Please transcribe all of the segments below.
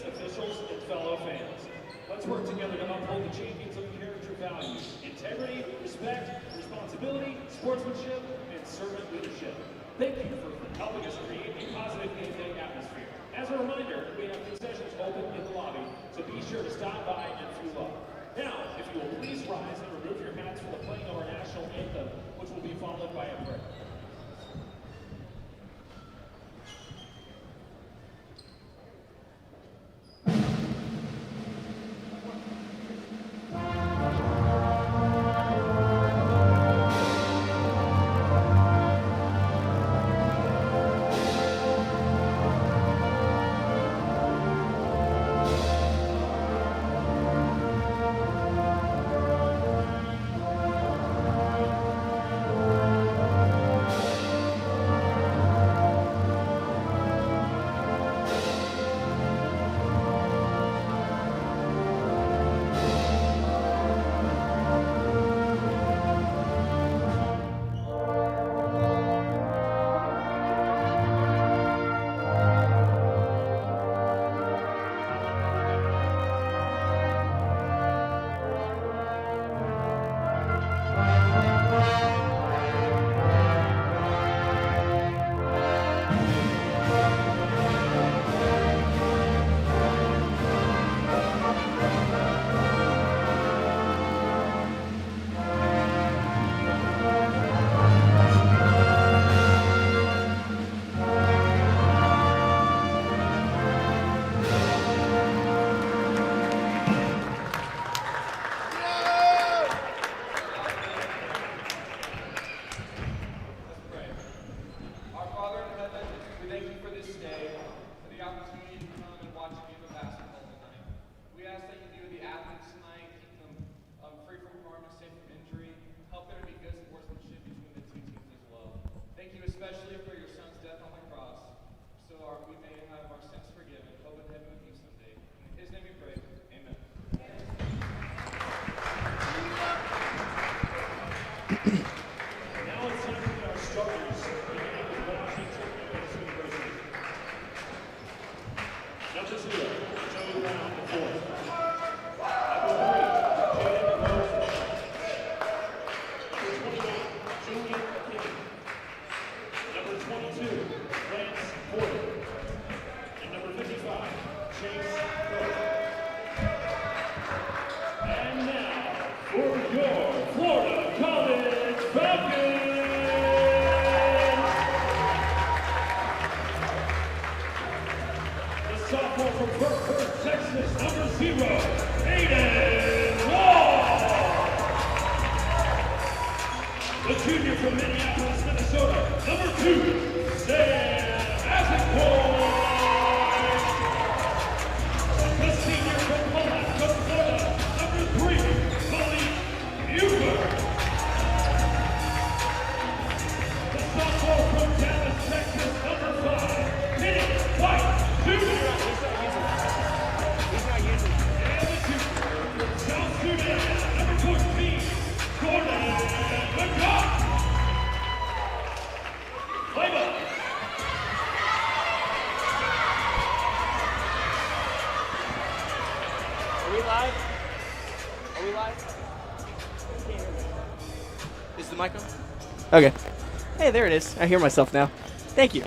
students, officials, and fellow fans. Let's work together to uphold the champions of character values: integrity, respect, responsibility, sportsmanship, and servant leadership. Thank you for helping us create a positive game day atmosphere. As a reminder, we have concessions open in the lobby, so be sure to stop by and fuel up. Now, if you will please rise and remove your hats for the playing of our national anthem, which will be followed by a prayer. Okay. Hey, there it is. I hear myself now. Thank you.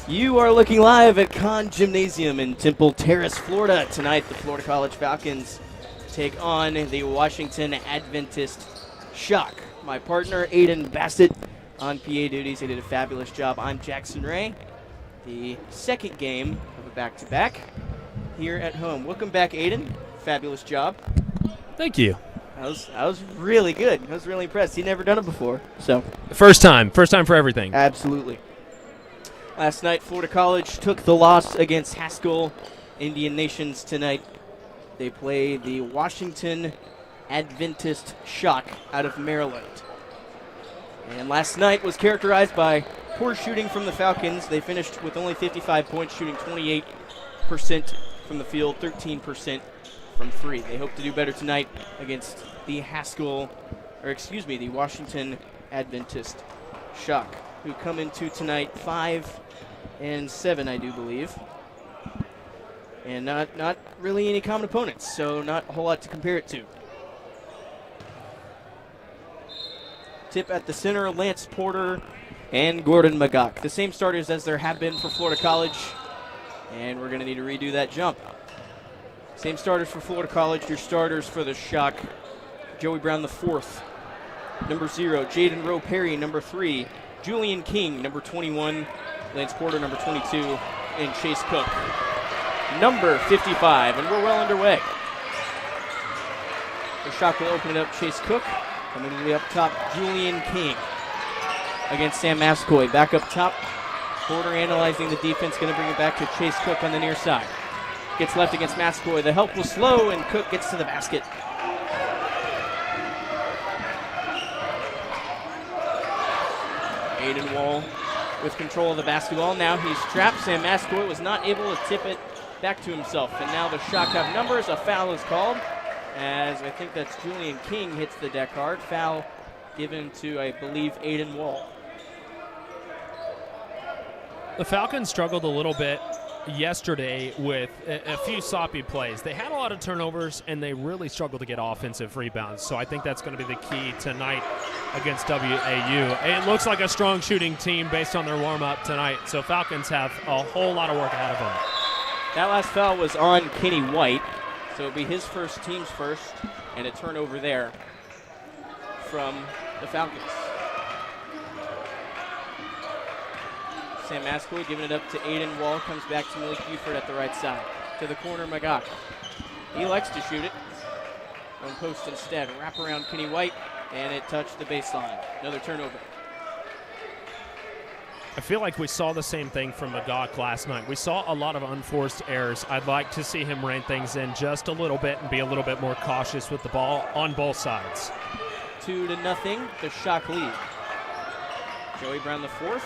You are looking live at Conn Gymnasium in Temple Terrace, Florida. Tonight, the Florida College Falcons take on the Washington Adventist Shock. My partner, Aiden Bassett, on PA duties. He did a fabulous job. I'm Jackson Ray. The second game of a back-to-back here at home. Welcome back, Aiden. Fabulous job. Thank you. I was really good. I was really impressed. He'd never done it before. So First time for everything. Absolutely. Last night, Florida College took the loss against Haskell Indian Nations tonight. They play the Washington Adventist Shock out of Maryland. And last night was characterized by poor shooting from the Falcons. They finished with only 55 points, shooting 28% from the field, 13% from three. They hope to do better tonight against the the Washington Adventist Shock, who come into tonight 5-7, I do believe. And not really any common opponents, so not a whole lot to compare it to. Tip at the center, Lance Porter and Gordon Magok. The same starters as there have been for Florida College, and we're going to need to redo that jump. Same starters for Florida College. Your starters for the Shock: Joey Brown IV, number 0, Jaden Rowe Perry, number 3, Julian King, number 21, Lance Porter, number 22, and Chase Cook, number 55, and we're well underway. The Shock will open it up. Chase Cook coming to the up top. Julian King against Sam Mascoy. Back up top. Porter analyzing the defense, going to bring it back to Chase Cook on the near side. Gets left against Mascoy. The help was slow, and Cook gets to the basket. Aiden Wall with control of the basketball. Now he's trapped. Sam Mascoy was not able to tip it back to himself. And now the Shock have numbers. A foul is called, as I think that's Julian King hits the deck hard. Foul given to, I believe, Aiden Wall. The Falcons struggled a little bit yesterday with a few sloppy plays. They had a lot of turnovers, and they really struggled to get offensive rebounds. So I think that's going to be the key tonight against WAU. It looks like a strong shooting team based on their warm-up tonight. So Falcons have a whole lot of work ahead of them. That last foul was on Kenny White, so it'll be his first, team's first, and a turnover there from the Falcons. Sam Mascoy giving it up to Aiden Wall. Comes back to Malik Buford at the right side. To the corner, Magok. He likes to shoot it. On post instead. Wrap around Kenny White, and it touched the baseline. Another turnover. I feel like we saw the same thing from Magok last night. We saw a lot of unforced errors. I'd like to see him rein things in just a little bit and be a little bit more cautious with the ball on both sides. 2-0, the Shock lead. Joey Brown IV.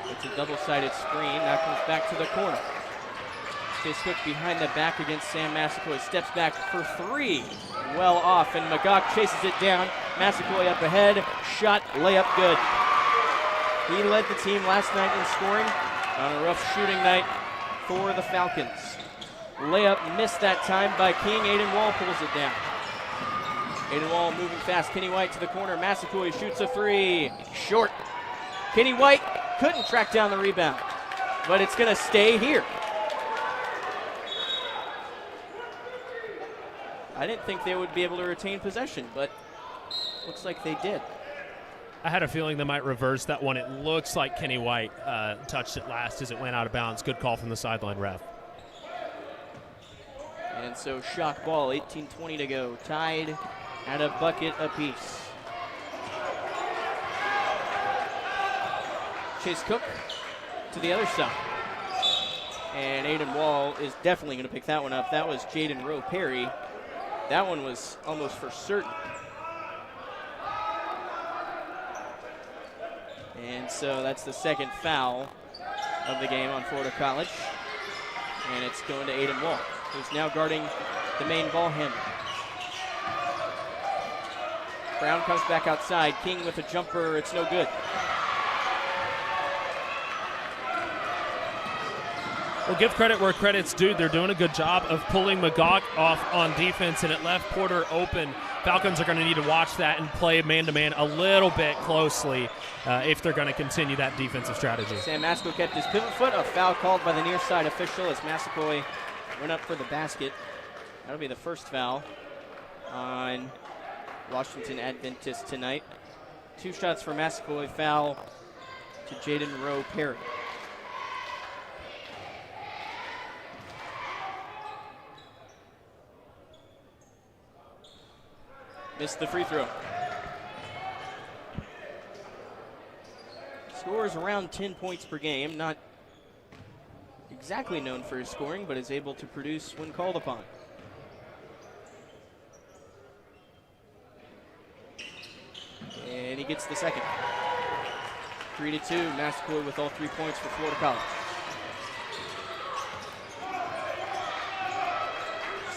It's a double-sided screen. That comes back to the corner. Chase Cook behind the back against Sam Massaquoi. Steps back for 3. Well off, and Magok chases it down. Massaquoi up ahead. Shot, layup good. He led the team last night in scoring on a rough shooting night for the Falcons. Layup missed that time by King. Aiden Wall pulls it down. Aiden Wall moving fast. Kenny White to the corner. Massaquoi shoots a 3. Short. Kenny White couldn't track down the rebound, but it's going to stay here. I didn't think they would be able to retain possession, but looks like they did. I had a feeling they might reverse that one. It looks like Kenny White touched it last as it went out of bounds. Good call from the sideline ref. And so Shock ball, 18:20 to go. Tied at a bucket apiece. Chase Cook to the other side. And Aiden Wall is definitely going to pick that one up. That was Jaden Rowe Perry. That one was almost for certain. And so that's the second foul of the game on Florida College. And it's going to Aiden Wall, who's now guarding the main ball handler. Brown comes back outside. King with a jumper. It's no good. Well, give credit where credit's due. They're doing a good job of pulling Magok off on defense, and it left Porter open. Falcons are going to need to watch that and play man-to-man a little bit closely if they're going to continue that defensive strategy. Sam Mascoy kept his pivot foot. A foul called by the near side official as Mascoy went up for the basket. That'll be the first foul on Washington Adventist tonight. 2 shots for Mascoy. Foul to Jaden Rowe Perry. Missed the free throw. Scores around 10 points per game. Not exactly known for his scoring, but is able to produce when called upon. And he gets the second. 3-2, Massaquoi with all 3 points for Florida College.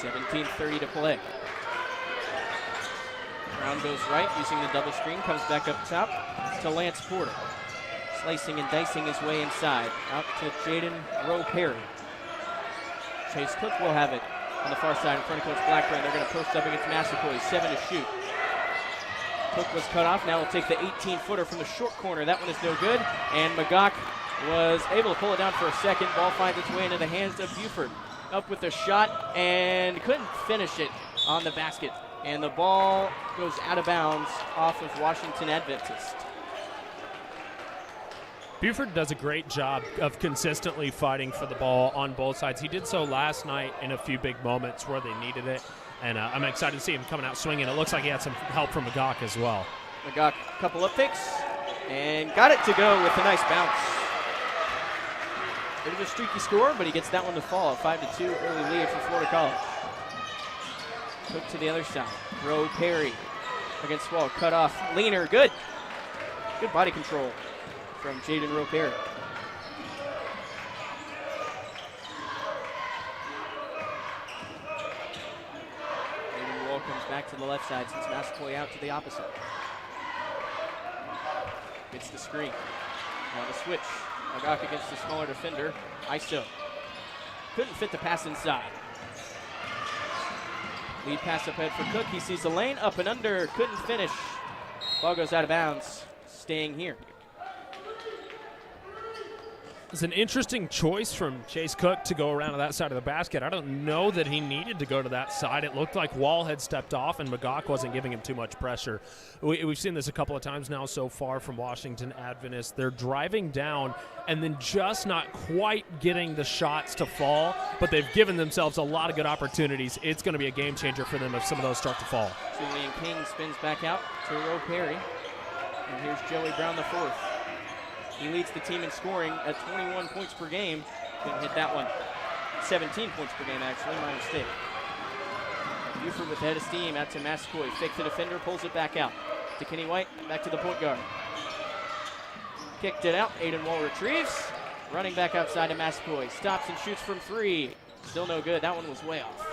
17:30 to play. Brown goes right, using the double screen, comes back up top to Lance Porter. Slicing and dicing his way inside, out to Jaden Rowe Perry. Chase Cook will have it on the far side in front of Coach Blackburn. They're going to post up against Massaquoi. 7 to shoot. Cook was cut off. Now we'll take the 18-footer from the short corner. That one is no good. And McGough was able to pull it down for a second. Ball finds its way into the hands of Buford. Up with a shot and couldn't finish it on the basket. And the ball goes out of bounds off of Washington Adventist. Buford does a great job of consistently fighting for the ball on both sides. He did so last night in a few big moments where they needed it. And I'm excited to see him coming out swinging. It looks like he had some help from McGough as well. McGough, a couple of picks, and got it to go with a nice bounce. Bit of a streaky score, but he gets that one to fall. 5-2 early lead for Florida College. Cook to the other side. Roe Perry against Wall. Cut off. Leaner. Good. Good body control from Jaden Roe Perry. Comes back to the left side since Massaquoi out to the opposite. Gets the screen. Now the switch. McGough against the smaller defender. ISO. Couldn't fit the pass inside. Lead pass up ahead for Cook. He sees the lane. Up and under. Couldn't finish. Ball goes out of bounds. Staying here. It's an interesting choice from Chase Cook to go around to that side of the basket. I don't know that he needed to go to that side. It looked like Wall had stepped off and McGough wasn't giving him too much pressure. We've seen this a couple of times now so far from Washington Adventist. They're driving down and then just not quite getting the shots to fall, but they've given themselves a lot of good opportunities. It's going to be a game changer for them if some of those start to fall. Julian King spins back out to Roe Perry. And here's Joey Brown the fourth. He leads the team in scoring at 21 points per game. Couldn't hit that one. 17 points per game, actually. My mistake. Buford with the head of steam out to Massaquoi. Fake the defender, pulls it back out. To Kenny White, back to the point guard. Kicked it out. Aiden Wall retrieves. Running back outside to Massaquoi. Stops and shoots from three. Still no good. That one was way off.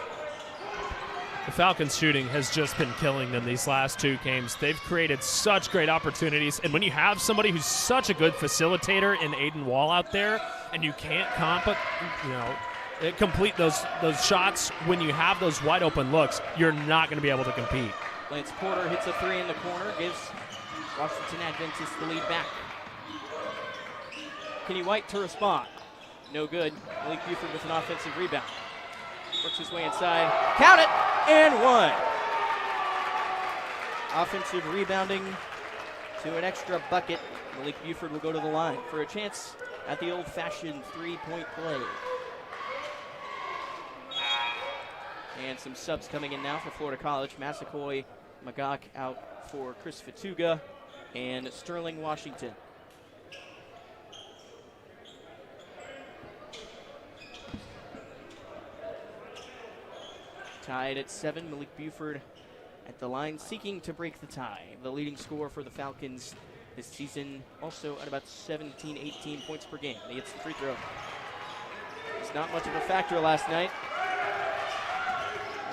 The Falcons' shooting has just been killing them these last two games. They've created such great opportunities, and when you have somebody who's such a good facilitator in Aiden Wall out there, and you can't complete those shots when you have those wide open looks, you're not going to be able to compete. Lance Porter hits a three in the corner, gives Washington Adventist the lead back. Kenny White to respond. No good. Malik Buford with an offensive rebound. Works his way inside. Count it! And one. Offensive rebounding to an extra bucket. Malik Buford will go to the line for a chance at the old-fashioned three-point play. And some subs coming in now for Florida College. Massaquoi, McGough out for Chris Fatuga, and Sterling Washington. Tied at 7, Malik Buford at the line, seeking to break the tie. The leading scorer for the Falcons this season, also at about 17, 18 points per game. He hits the free throw. It's not much of a factor last night.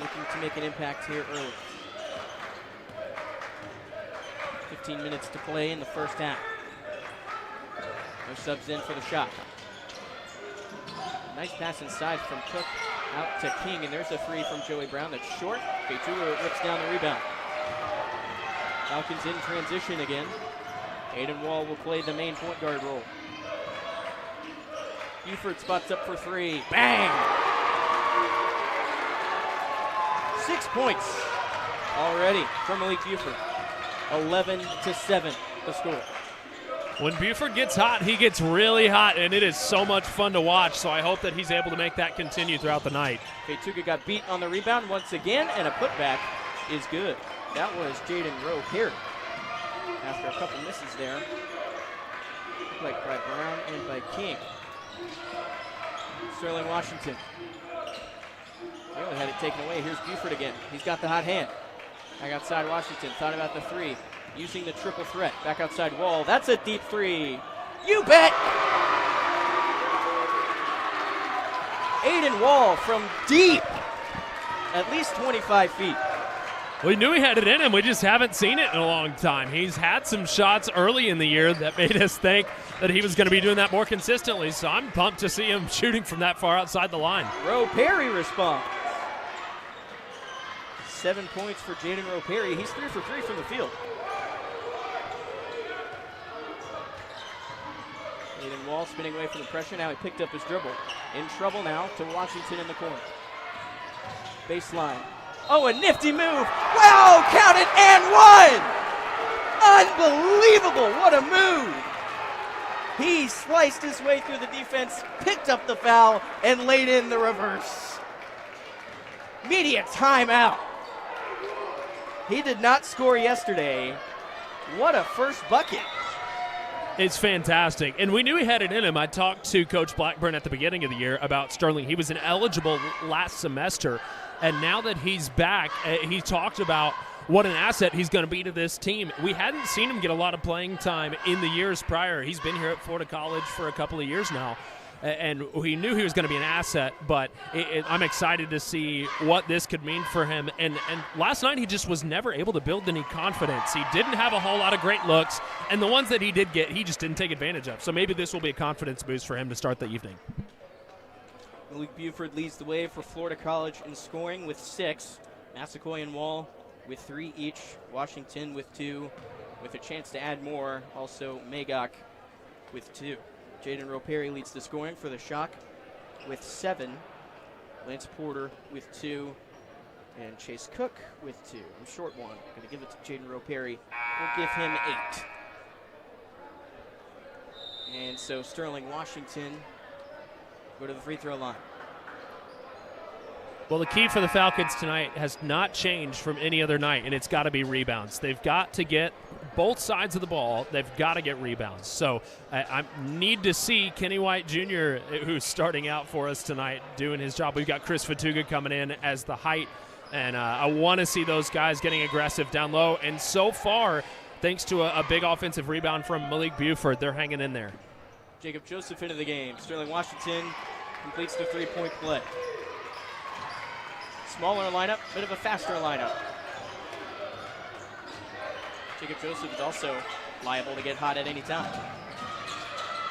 Looking to make an impact here early. 15 minutes to play in the first half. No subs in for the shot. Nice pass inside from Cook out to King, and there's a three from Joey Brown that's short. Fatuga rips down the rebound. Falcons in transition again. Aiden Wall will play the main point guard role. Buford spots up for three. Bang! 6 points already from Malik Buford. 11-7 the score. When Buford gets hot, he gets really hot, and it is so much fun to watch, so I hope that he's able to make that continue throughout the night. Fatuga got beat on the rebound once again, and a putback is good. That was Jaden Roe Perry. After a couple misses there, like by Brown and by King. Sterling Washington. Really had it taken away. Here's Buford again. He's got the hot hand. Back outside Washington. Thought about the three. Using the triple threat. Back outside Wall. That's a deep three. You bet! Aiden Wall from deep. At least 25 feet. We knew he had it in him. We just haven't seen it in a long time. He's had some shots early in the year that made us think that he was going to be doing that more consistently. So I'm pumped to see him shooting from that far outside the line. Roe Perry responds. 7 points for Jaden Roe Perry. He's 3 for 3 from the field. Aiden Wall spinning away from the pressure. Now he picked up his dribble. In trouble now to Washington in the corner. Baseline. Oh, a nifty move. Wow, count it and one. Unbelievable. What a move. He sliced his way through the defense, picked up the foul, and laid in the reverse. Media timeout. He did not score yesterday. What a first bucket. It's fantastic. And we knew he had it in him. I talked to Coach Blackburn at the beginning of the year about Sterling. He was ineligible last semester. And now that he's back, he talked about what an asset he's going to be to this team. We hadn't seen him get a lot of playing time in the years prior. He's been here at Florida College for a couple of years now. And we knew he was going to be an asset, but I'm excited to see what this could mean for him. And last night he just was never able to build any confidence. He didn't have a whole lot of great looks, and the ones that he did get, he just didn't take advantage of. So maybe this will be a confidence boost for him to start the evening. Malik Buford leads the way for Florida College in scoring with 6. Massaquoi and Wall with 3 each. Washington with 2, with a chance to add more. Also Magog with 2. Jaden Roe Perry leads the scoring for the Shock with 7. Lance Porter with 2. And Chase Cook with 2. I'm short one. Going to give it to Jaden Roe Perry. We'll give him 8. And so Sterling Washington go to the free throw line. Well, the key for the Falcons tonight has not changed from any other night, and it's got to be rebounds. They've got to get both sides of the ball. They've got to get rebounds. So I need to see Kenny White Jr., who's starting out for us tonight, doing his job. We've got Chris Fatuga coming in as the height, and I want to see those guys getting aggressive down low. And so far, thanks to a big offensive rebound from Malik Buford, they're hanging in there. Jacob Joseph into the game. Sterling Washington completes the three-point play. Smaller lineup, bit of a faster lineup. Jacob Joseph is also liable to get hot at any time.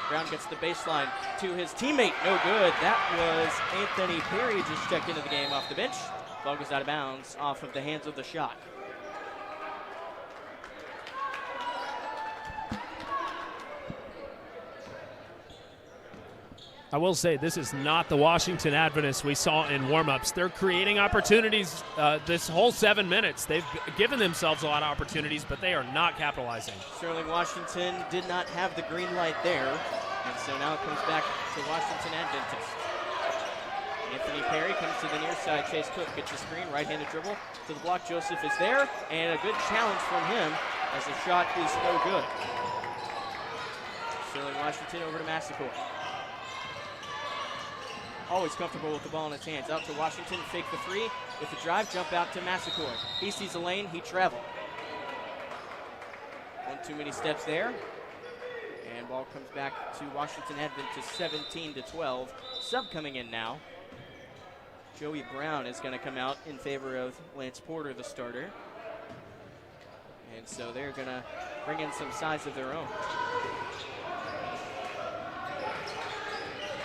Brown gets the baseline to his teammate. No good. That was Anthony Perry just checked into the game off the bench. Ball goes out of bounds off of the hands of the Shock. I will say this is not the Washington Adventist we saw in warm-ups. They're creating opportunities this whole 7 minutes. They've given themselves a lot of opportunities, but they are not capitalizing. Sterling Washington did not have the green light there, and so now it comes back to Washington Adventist. Anthony Perry comes to the near side. Chase Cook gets a screen, right-handed dribble to the block. Joseph is there, and a good challenge from him as the shot is no good. Sterling Washington over to Massaquoi. Always comfortable with the ball in his hands. Out to Washington, fake the 3 with the drive, jump out to Massaquoi. He sees a lane, he traveled. One too many steps there. And ball comes back to Washington Adventist 17-12. Sub coming in now. Joey Brown is going to come out in favor of Lance Porter, the starter. And so they're going to bring in some size of their own.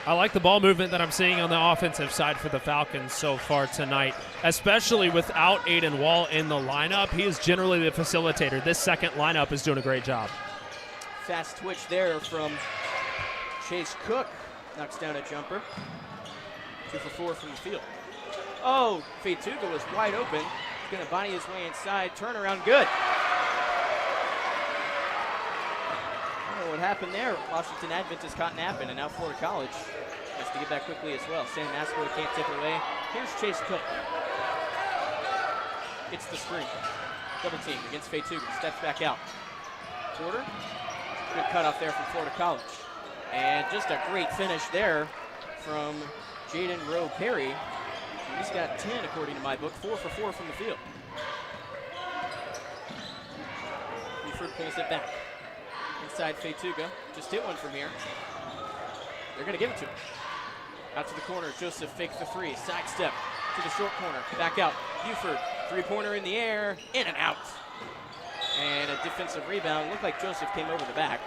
I like the ball movement that I'm seeing on the offensive side for the Falcons so far tonight, especially without Aiden Wall in the lineup. He is generally the facilitator. This second lineup is doing a great job. Fast twitch there from Chase Cook. Knocks down a jumper. 2 for 4 from the field. Oh, Fatuga was wide open. He's going to body his way inside. Turnaround good. I don't know what happened there. Washington Adventist caught napping, and now Florida College has to get back quickly as well. Sam Massaquoi can't tip it away. Here's Chase Cook. It's the screen. Double team against Fatuga. Steps back out. Porter. Good cutoff there from Florida College. And just a great finish there from Jaden Roe Perry. He's got 10 according to my book. 4 for 4 from the field. Buford pulls it back. Inside Fatuga. Just hit one from here. They're going to give it to him. Out to the corner. Joseph fakes the 3. Side step. to the short corner. Back out. Buford, three-pointer in the air, in and out. And a defensive rebound. Looked like Joseph came over the back.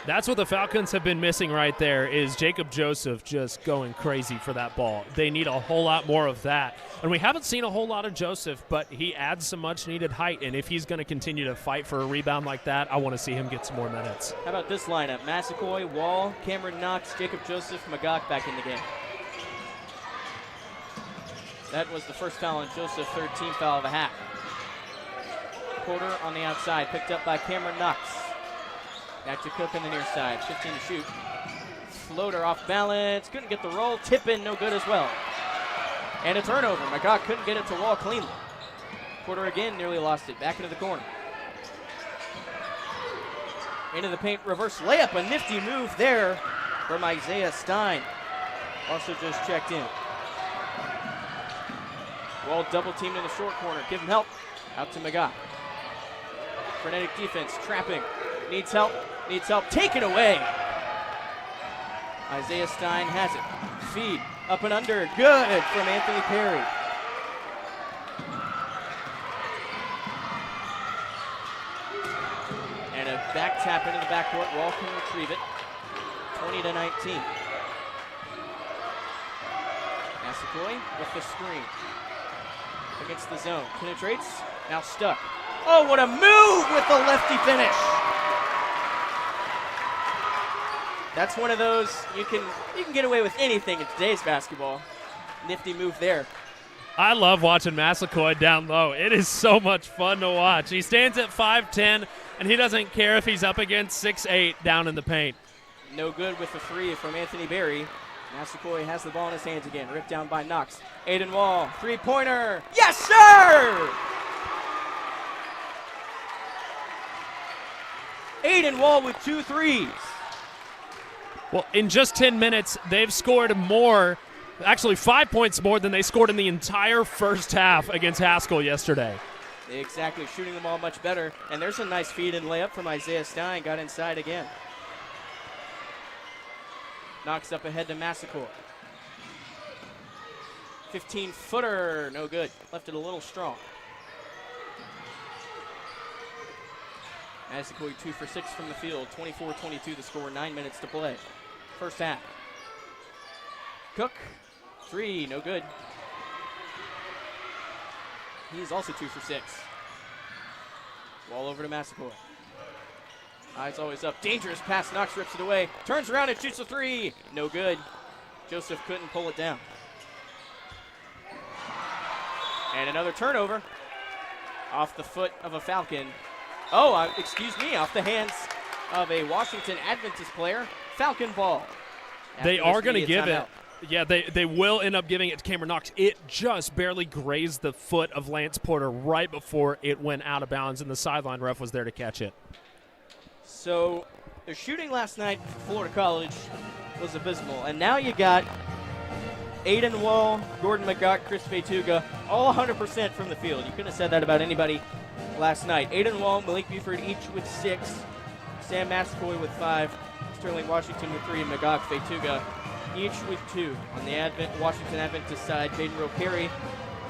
That's what the Falcons have been missing right there, is Jacob Joseph just going crazy for that ball. They need a whole lot more of that. And we haven't seen a whole lot of Joseph, but he adds some much-needed height, and if he's going to continue to fight for a rebound like that, I want to see him get some more minutes. How about this lineup? Massaquoi, Wall, Cameron Knox, Jacob Joseph, Magog back in the game. That was the first foul on Joseph, third team foul of the half. Porter on the outside, picked up by Cameron Knox. Back to Cook on the near side, 15 to shoot. Floater off balance, couldn't get the roll. Tip in, no good as well. And a turnover. Magog couldn't get it to Wall cleanly. Porter again nearly lost it. Back into the corner. Into the paint, reverse layup. A nifty move there from Isaiah Stein. Also just checked in. Wall double teamed in the short corner. Give him help. Out to Magog. Frenetic defense, trapping. Needs help. Needs help. Taken away. Isaiah Stein has it. Feed. Up and under. Good from Anthony Perry. And a back tap into the backcourt. Wall can retrieve it. 20 to 19. Massaquoi with the screen. Against the zone. Penetrates. Now stuck. Oh, what a move with the lefty finish. That's one of those you can get away with anything in today's basketball. Nifty move there. I love watching Massaquoi down low. It is so much fun to watch. He stands at 5'10", and he doesn't care if he's up against 6'8" down in the paint. No good with the three from Anthony Berry. Massaquoi has the ball in his hands again. Ripped down by Knox. Aiden Wall, three-pointer. Yes, sir! Aiden Wall with 2 threes. Well, in just 10 minutes, they've scored more, actually 5 points more than they scored in the entire first half against Haskell yesterday. Exactly, shooting the ball much better. And there's a nice feed and layup from Isaiah Stein. Got inside again. Knocks up ahead to Massaquoi. 15-footer, no good. Left it a little strong. Massaquoi 2 for 6 from the field. 24-22 the score, 9 minutes to play. First half. Cook, 3, no good. He's also 2 for 6. Ball over to Massaquoi. Eyes always up. Dangerous pass. Knox rips it away. Turns around and shoots a 3. No good. Joseph couldn't pull it down. And another turnover. Off the foot of a Falcon. Oh, excuse me. Off the hands of a Washington Adventist player. Falcon ball. They are going to give it. Yeah, they will end up giving it to Cameron Knox. It just barely grazed the foot of Lance Porter right before it went out of bounds, and the sideline ref was there to catch it. So the shooting last night for Florida College was abysmal. And now you got Aiden Wall, Gordon Magog, Chris Fetuga, all 100% from the field. You couldn't have said that about anybody last night. Aiden Wall, Malik Buford each with 6. Sam Massaquoi with 5. Sterling Washington with 3. And Magog Fetuga each with 2. On the Washington Adventist side, Jaden Rowe Perry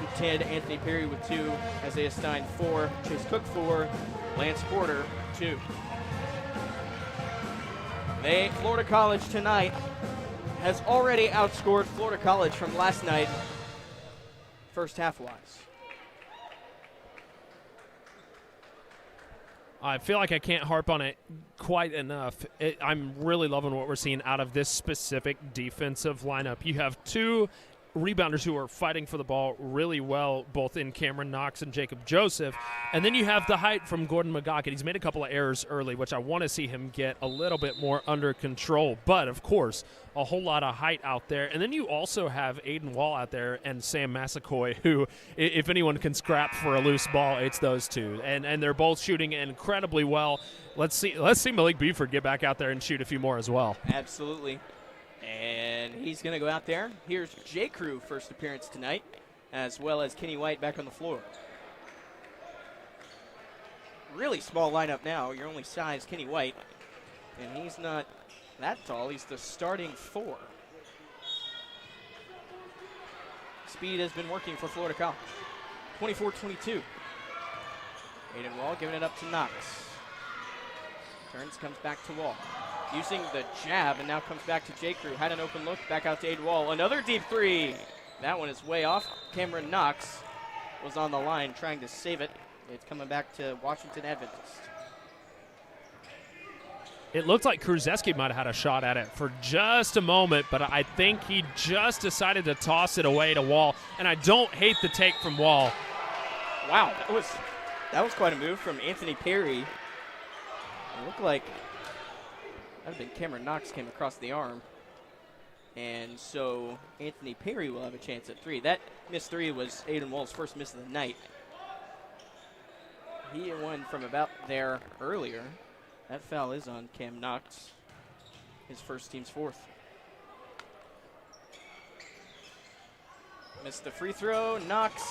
with 10. Anthony Perry with 2. Isaiah Stein 4. Chase Cook 4. Lance Porter 2. Florida College tonight has already outscored Florida College from last night, first half-wise. I feel like I can't harp on it quite enough. I'm really loving what we're seeing out of this specific defensive lineup. You have 2 rebounders who are fighting for the ball really well, both in Cameron Knox and Jacob Joseph. And then you have the height from Gordon Magog, and he's made a couple of errors early, which I want to see him get a little bit more under control. But, of course, a whole lot of height out there. And then you also have Aiden Wall out there and Sam Massaquoi, who, if anyone can scrap for a loose ball, it's those two. And they're both shooting incredibly well. Let's see Malik Buford get back out there and shoot a few more as well. Absolutely. And he's going to go out there. Here's J. Crew, first appearance tonight, as well as Kenny White back on the floor. Really small lineup now. Your only size, Kenny White. And he's not that tall. He's the starting 4. speed has been working for Florida College. 24-22. Aiden Wall giving it up to Knox. Turns, comes back to Wall. Using the jab, and now comes back to J. Crew. Had an open look, back out to Aiden Wall. Another deep three. That one is way off. Cameron Knox was on the line trying to save it. It's coming back to Washington Adventist. It looked like Krzyzewski might have had a shot at it for just a moment, but I think he just decided to toss it away to Wall. And I don't hate the take from Wall. Wow, that was quite a move from Anthony Perry. It looked like that would have been Cameron Knox came across the arm. And so Anthony Perry will have a chance at three. That missed three was Aiden Wall's first miss of the night. He had one from about there earlier. That foul is on Cam Knox, his first team's fourth. Missed the free throw. Knox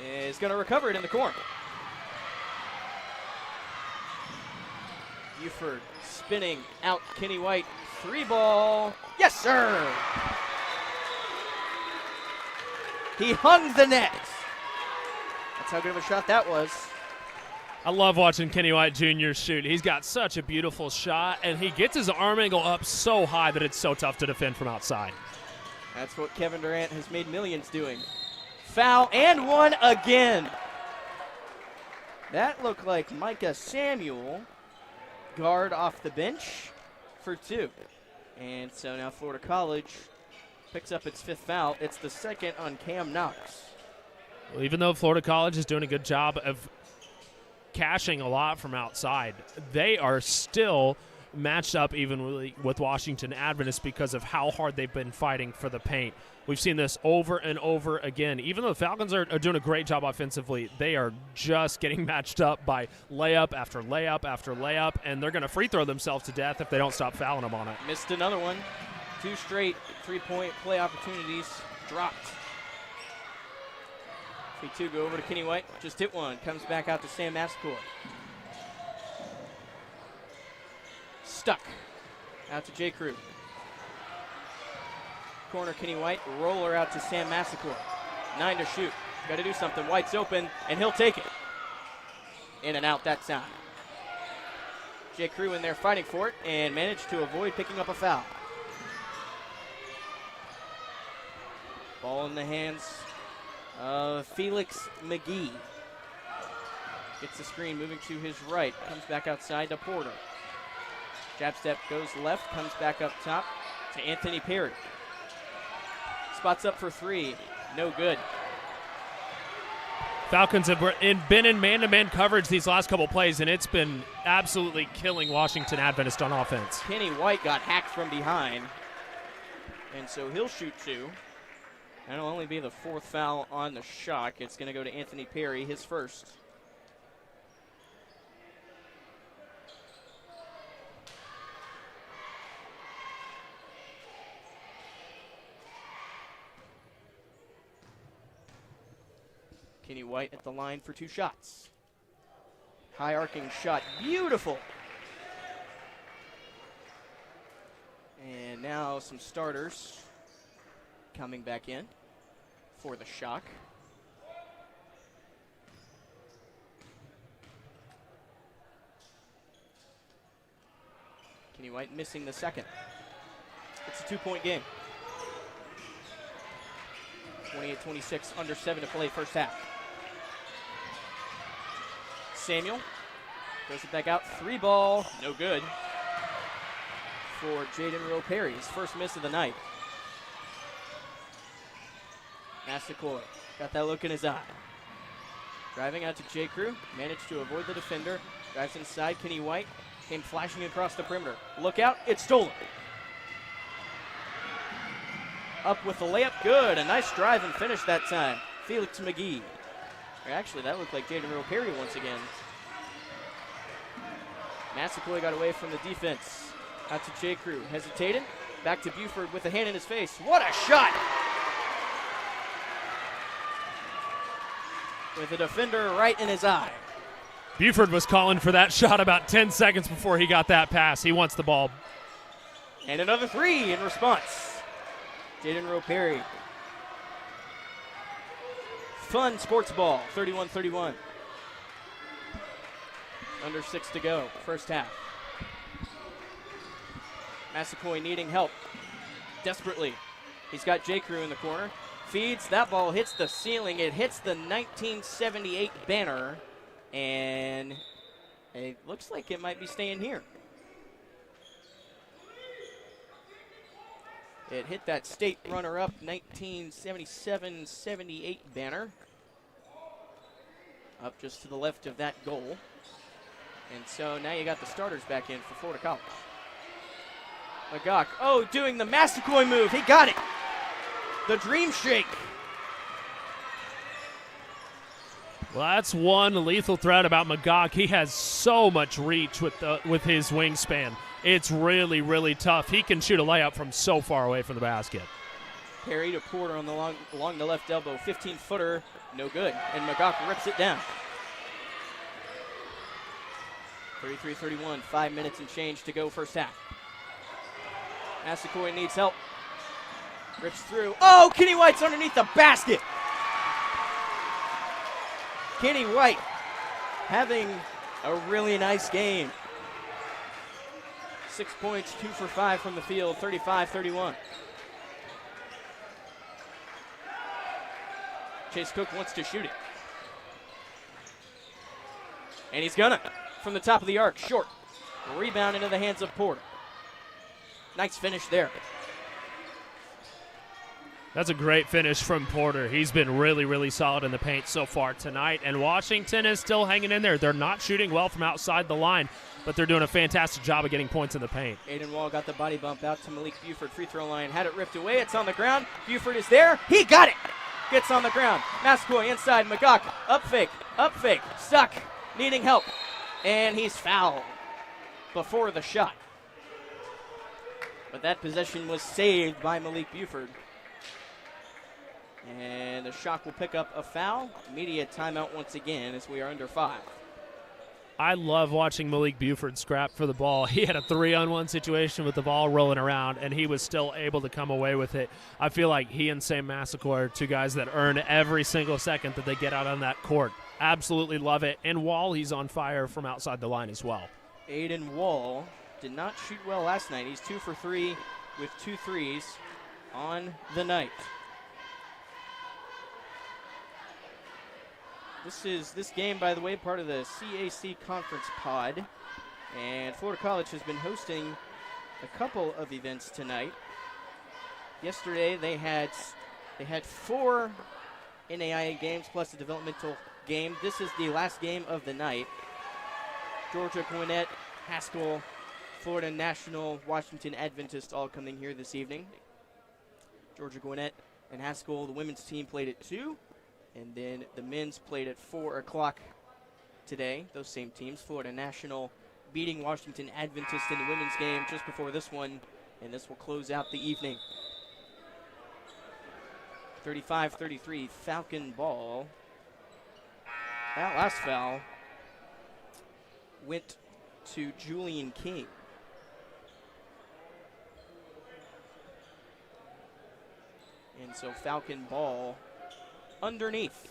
is going to recover it in the corner. Buford spinning out. Kenny White, three ball. Yes, sir! He hung the net. That's how good of a shot that was. I love watching Kenny White Jr. shoot. He's got such a beautiful shot, and he gets his arm angle up so high that it's so tough to defend from outside. That's what Kevin Durant has made millions doing. Foul and one again. That looked like Micah Samuel, guard off the bench for two. And so now Florida College picks up its fifth foul. It's the second on Cam Knox. Well, even though Florida College is doing a good job of cashing a lot from outside, they are still matched up evenly with Washington Adventist because of how hard they've been fighting for the paint. We've seen this over and over again. Even though the Falcons are doing a great job offensively, they are just getting matched up by layup after layup after layup, and they're going to free throw themselves to death if they don't stop fouling them on it. Missed another one. Two straight three-point play opportunities dropped. 3-2 go over to Kenny White. Just hit one. Comes back out to Sam Massacourt. Stuck. Out to J. Crew. Corner Kenny White. Roller out to Sam Massacourt. 9 to shoot. Got to do something. White's open, and he'll take it. In and out that time. J. Crew in there fighting for it and managed to avoid picking up a foul. Ball in the hands of Felix McGee. Gets the screen, moving to his right. Comes back outside to Porter. Jab step goes left, comes back up top to Anthony Perry. Spots up for three. No good. Falcons have been in man-to-man coverage these last couple plays, and it's been absolutely killing Washington Adventist on offense. Kenny White got hacked from behind, and so he'll shoot two. That'll only be the fourth foul on the Shock. It's going to go to Anthony Perry, his first. Kenny White at the line for two shots. High arcing shot, beautiful. And now some starters coming back in for the Shock. Kenny White missing the second. It's a 2-point game. 28-26, under 7 to play first half. Samuel throws it back out. Three ball, no good for Jaden Rowe Perry, his first miss of the night. Massacourt got that look in his eye. Driving out to J. Crew, managed to avoid the defender. Drives inside, Kenny White came flashing across the perimeter. Look out, it's stolen. Up with the layup, good. A nice drive and finish that time. Felix McGee. Or actually, that looked like Jaden Rowe Perry once again. Massacourt got away from the defense. Out to J. Crew, hesitated. Back to Buford with a hand in his face. What a shot! With a defender right in his eye. Buford was calling for that shot about 10 seconds before he got that pass. He wants the ball. And another three in response. Jaden Rowe Perry fun sports ball, 31-31. Under 6 to go, first half. Massaquoi needing help desperately. He's got J. Crew in the corner. Feeds, that ball hits the ceiling. It hits the 1978 banner, and it looks like it might be staying here. It hit that state runner-up 1977-78 banner. Up just to the left of that goal. And so now you got the starters back in for Florida College. McGough, doing the Massaquoi move. He got it. The dream shake. Well, that's one lethal threat about McGough. He has so much reach with his wingspan. It's really, really tough. He can shoot a layup from so far away from the basket. Perry to Porter along the left elbow. 15-footer, no good. And McGough rips it down. 33-31, 5 minutes and change to go first half. Massaquoi needs help. Rips through. Oh, Kenny White's underneath the basket. Kenny White having a really nice game. 6 points, 2 for 5 from the field, 35-31. Chase Cook wants to shoot it. And he's gonna. From the top of the arc, short. Rebound into the hands of Porter. Nice finish there. That's a great finish from Porter. He's been really, really solid in the paint so far tonight. And Washington is still hanging in there. They're not shooting well from outside the line, but they're doing a fantastic job of getting points in the paint. Aiden Wall got the body bump out to Malik Buford. Free throw line. Had it ripped away. It's on the ground. Buford is there. He got it. Gets on the ground. Massaquoi inside. McGough. Up fake. Stuck. Needing help. And he's fouled before the shot. But that possession was saved by Malik Buford. And the Shock will pick up a foul. Immediate timeout once again as we are under 5. I love watching Malik Buford scrap for the ball. He had a 3-on-1 situation with the ball rolling around, and he was still able to come away with it. I feel like he and Sam Massaquoi are two guys that earn every single second that they get out on that court. Absolutely love it. And Wall, he's on fire from outside the line as well. Aiden Wall did not shoot well last night. He's 2 for 3 with 2 threes on the night. This game, by the way, part of the CAC Conference Pod. And Florida College has been hosting a couple of events tonight. Yesterday they had 4 NAIA games plus a developmental game. This is the last game of the night. Georgia Gwinnett, Haskell, Florida National, Washington Adventist all coming here this evening. Georgia Gwinnett and Haskell, the women's team played at 2, and then the men's played at 4 o'clock today. Those same teams. Florida National beating Washington Adventist in the women's game just before this one, and this will close out the evening. 35-33, Falcon ball. That last foul went to Julian King. And so Falcon ball underneath.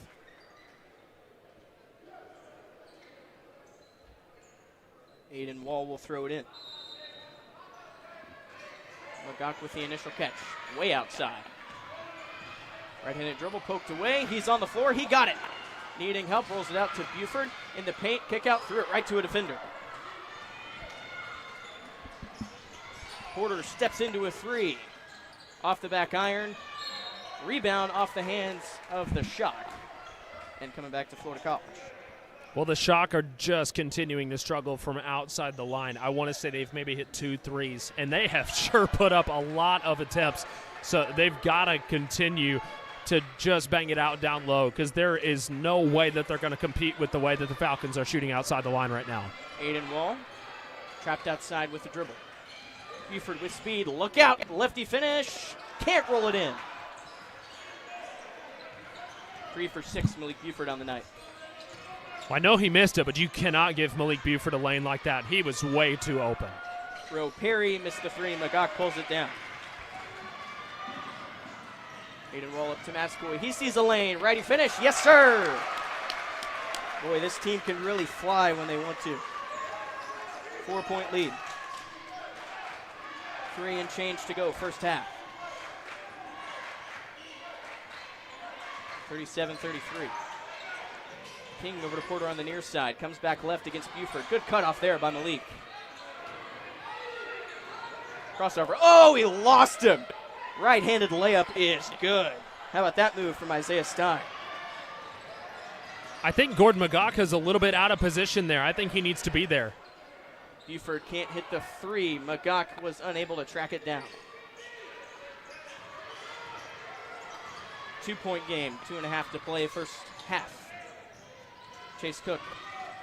Aiden Wall will throw it in. McGough with the initial catch. Way outside. Right-handed dribble poked away. He's on the floor. He got it. Needing help, rolls it out to Buford. In the paint, kick out, threw it right to a defender. Porter steps into a 3. Off the back iron. Rebound off the hands of the Shock. And coming back to Florida College. Well, the Shock are just continuing to struggle from outside the line. I want to say they've maybe hit 2 threes, and they have sure put up a lot of attempts. So they've got to continue to just bang it out down low, because there is no way that they're going to compete with the way that the Falcons are shooting outside the line right now. Aiden Wall trapped outside with the dribble. Buford with speed. Look out. Lefty finish. Can't roll it in. 3 for 6, Malik Buford on the night. I know he missed it, but you cannot give Malik Buford a lane like that. He was way too open. Perry missed the 3. McGough pulls it down. Aiden Wall up to Mascoy. He sees a lane. Righty finish. Yes, sir. Boy, this team can really fly when they want to. 4-point lead. 3 and change to go, first half. 37-33. King over to Porter on the near side. Comes back left against Buford. Good cutoff there by Malik. Crossover. Oh, he lost him. Right-handed layup is good. How about that move from Isaiah Stein? I think Gordon Magaka is a little bit out of position there. I think he needs to be there. Buford can't hit the 3. Magak was unable to track it down. 2-point game, 2.5 to play first half. Chase Cook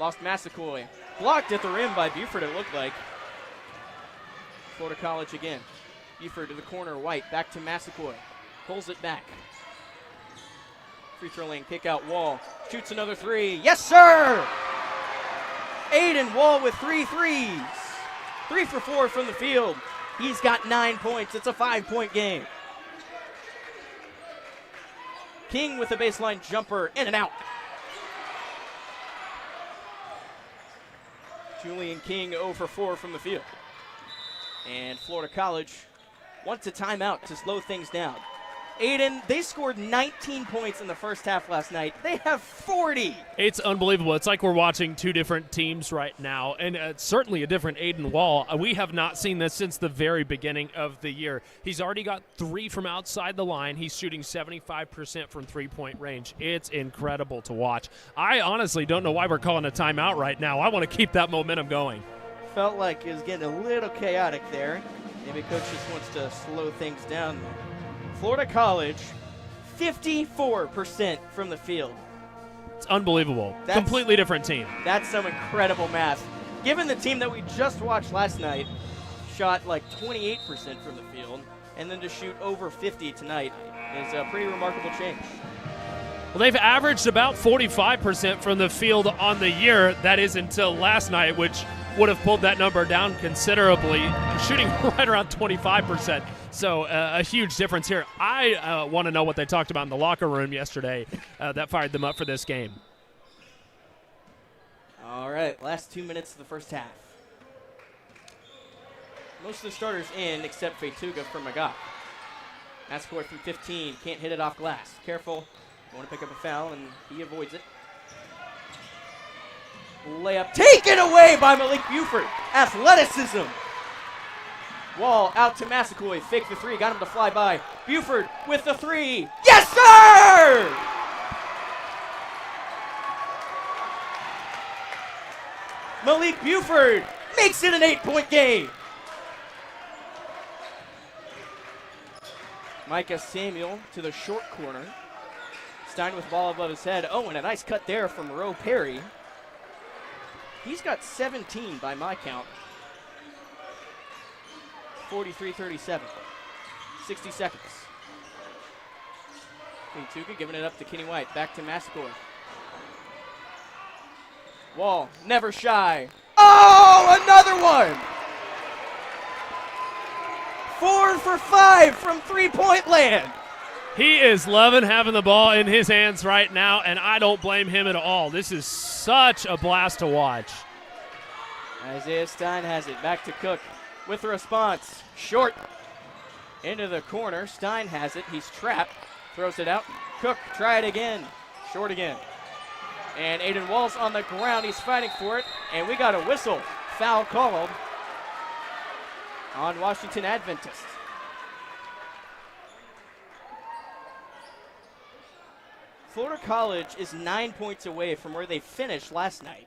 lost Massaquoi. Blocked at the rim by Buford, it looked like. Florida College again. Buford to the corner, White, back to Massaquoi. Pulls it back. Free throw lane, kick out Wall. Shoots another 3. Yes, sir! Aiden Wall with 3 threes. 3 for 4 from the field. He's got 9 points. It's a 5-point game. King with a baseline jumper, in and out. Julian King 0 for 4 from the field. And Florida College wants a timeout to slow things down. Aiden, they scored 19 points in the first half last night. They have 40. It's unbelievable. It's like we're watching two different teams right now, and certainly a different Aiden Wall. We have not seen this since the very beginning of the year. He's already got 3 from outside the line. He's shooting 75% from three-point range. It's incredible to watch. I honestly don't know why we're calling a timeout right now. I want to keep that momentum going. Felt like it was getting a little chaotic there. Maybe coach just wants to slow things down. Florida College, 54% from the field. It's unbelievable. Completely different team. That's some incredible math. Given the team that we just watched last night shot like 28% from the field, and then to shoot over 50 tonight is a pretty remarkable change. Well, they've averaged about 45% from the field on the year. That is until last night, which would have pulled that number down considerably, shooting right around 25%. So a huge difference here. I want to know what they talked about in the locker room yesterday that fired them up for this game. All right, last 2 minutes of the first half. Most of the starters in except Fetuga from Magog. Mascoy from 15, can't hit it off glass. Careful, want to pick up a foul, and he avoids it. Layup taken away by Malik Buford. Athleticism. Wall out to Massaquoi. Fake the 3. Got him to fly by. Buford with the 3. Yes, sir! Malik Buford makes it an 8-point game. Micah Samuel to the short corner. Stein with ball above his head. Oh, and a nice cut there from Roe Perry. He's got 17 by my count. 43-37. 60 seconds. Fetuga giving it up to Kenny White. Back to Massaquoi. Wall, never shy. Oh, another one! 4 for 5 from three-point land. He is loving having the ball in his hands right now, and I don't blame him at all. This is such a blast to watch. Isaiah Stein has it. Back to Cook with the response. Short. Into the corner. Stein has it. He's trapped. Throws it out. Cook, try it again. Short again. And Aiden Wall's on the ground. He's fighting for it. And we got a whistle. Foul called on Washington Adventist. Florida College is 9 points away from where they finished last night.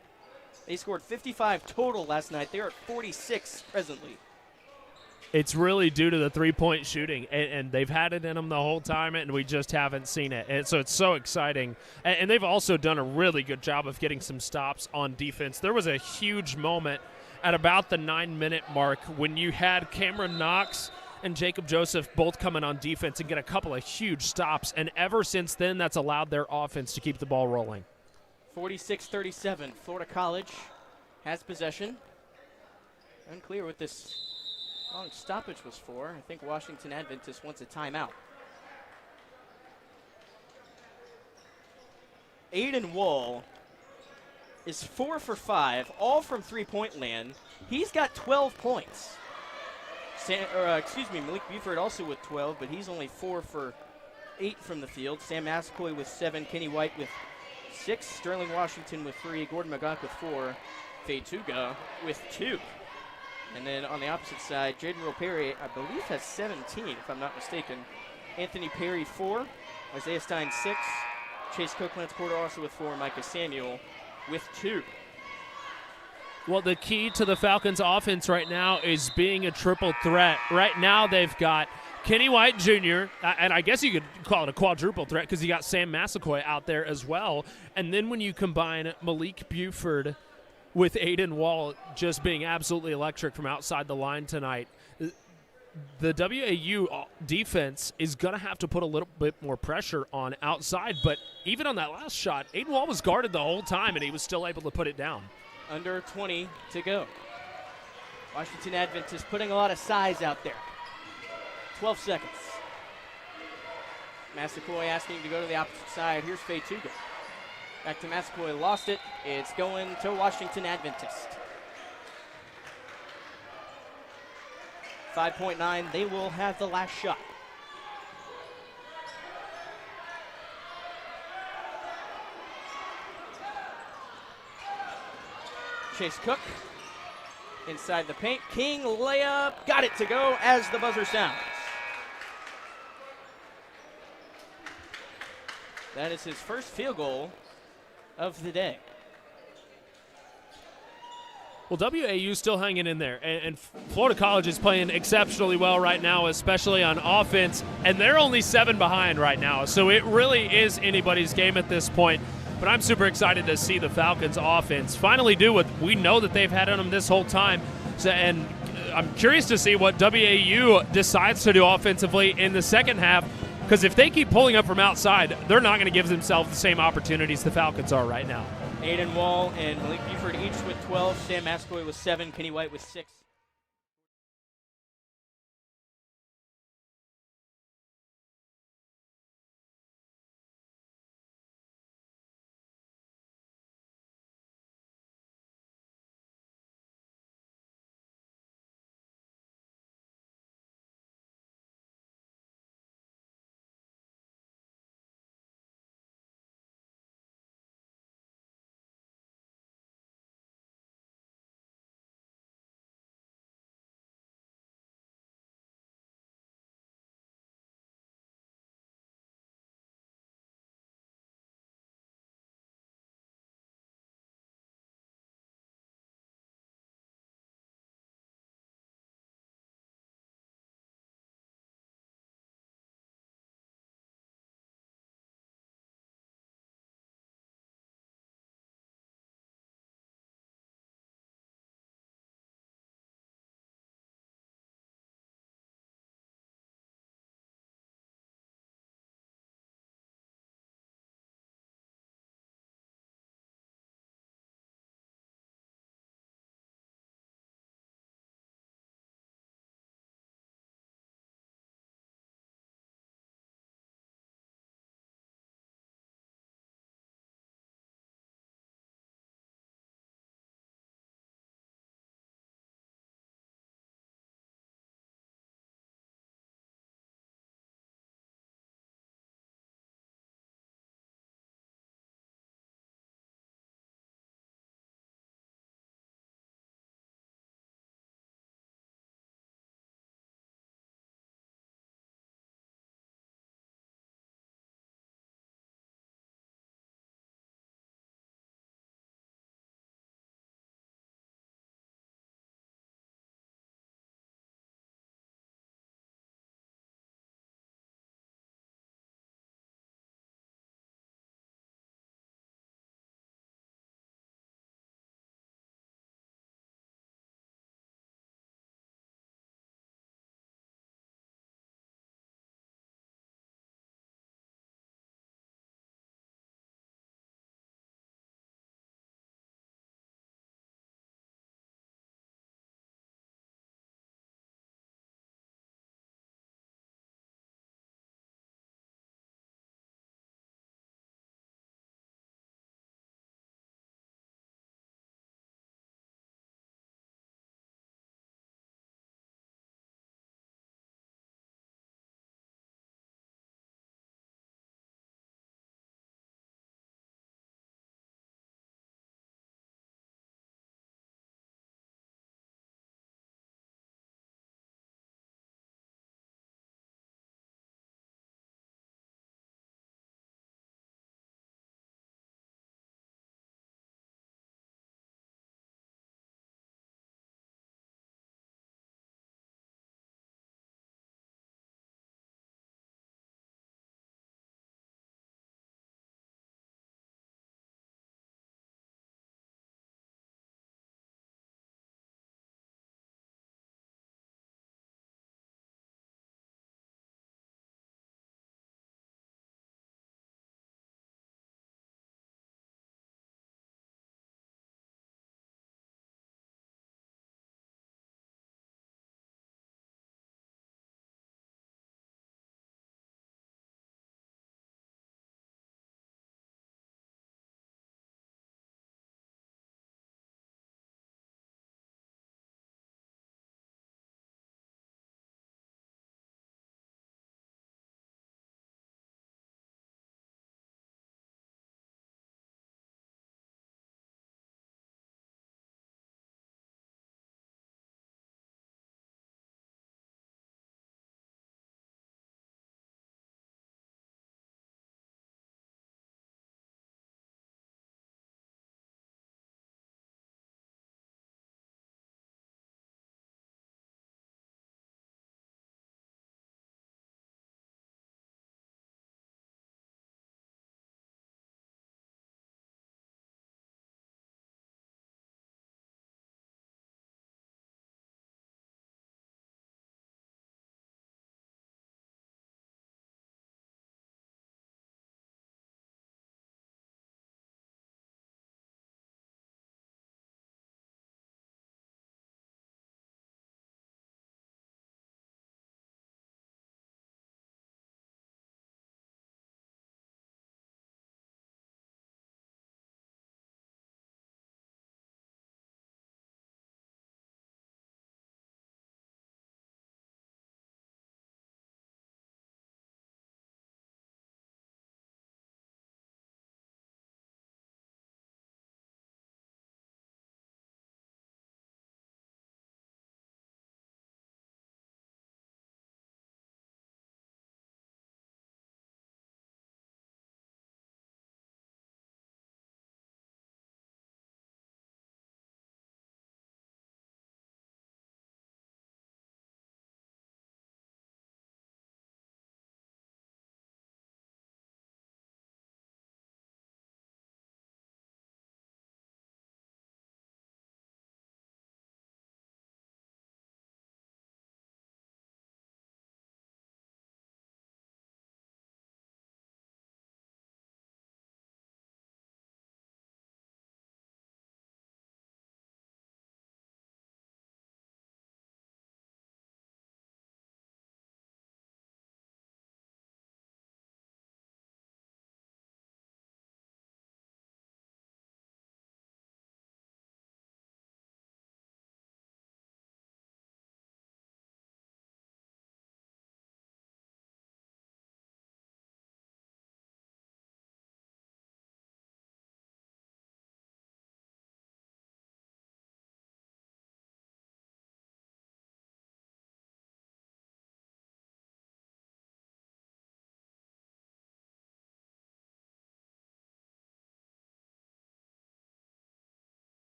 They scored 55 total last night. They're at 46 presently. It's really due to the three-point shooting, and they've had it in them the whole time, and we just haven't seen it. And so it's so exciting. And they've also done a really good job of getting some stops on defense. There was a huge moment at about the 9-minute mark when you had Cameron Knox and Jacob Joseph both coming on defense and get a couple of huge stops. And ever since then, that's allowed their offense to keep the ball rolling. 46-37. Florida College has possession. Unclear what this long stoppage was for. I think Washington Adventist wants a timeout. Aiden Wall is 4 for 5, all from three-point land. He's got 12 points. Malik Buford also with 12, but he's only 4 for 8 from the field. Sam Massaquoi with 7, Kenny White with 6, Sterling Washington with 3, Gordon McGock with 4, Faye Tuga with 2. And then on the opposite side, Jaden Will Perry, I believe, has 17, if I'm not mistaken. Anthony Perry, 4, Isaiah Stein, 6, Chase Cook, Lance Porter also with 4, Micah Samuel with 2. Well, the key to the Falcons' offense right now is being a triple threat. Right now they've got Kenny White Jr., and I guess you could call it a quadruple threat because you got Sam Massaquoi out there as well. And then when you combine Malik Buford with Aiden Wall just being absolutely electric from outside the line tonight, the WAU defense is going to have to put a little bit more pressure on outside. But even on that last shot, Aiden Wall was guarded the whole time, and he was still able to put it down. Under 20 to go. Washington Adventist putting a lot of size out there. 12 seconds. Massaquoi asking to go to the opposite side. Here's Faye Tuga. Back to Massaquoi, lost it. It's going to Washington Adventist. 5.9, they will have the last shot. Chase Cook inside the paint. King layup, got it to go as the buzzer sounds. That is his first field goal of the day. Well, WAU still hanging in there, and Florida College is playing exceptionally well right now, especially on offense, and they're only 7 behind right now, so it really is anybody's game at this point. But I'm super excited to see the Falcons' offense finally do what we know that they've had on them this whole time. And I'm curious to see what WAU decides to do offensively in the second half, because if they keep pulling up from outside, they're not going to give themselves the same opportunities the Falcons are right now. Aiden Wall and Malik Buford each with 12. Sam Massaquoi with 7. Kenny White with 6.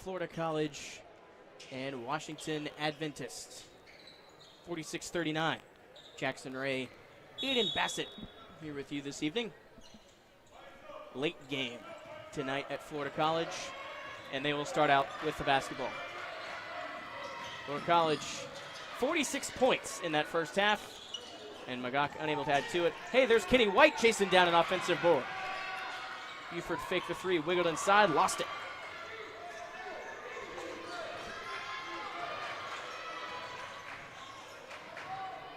Florida College and Washington Adventist. 46-39. Jackson Ray, Aiden Bassett here with you this evening. Late game tonight at Florida College, and they will start out with the basketball. Florida College, 46 points in that first half, and Magog unable to add to it. Hey, there's Kenny White chasing down an offensive board. Buford faked the three, wiggled inside, lost it.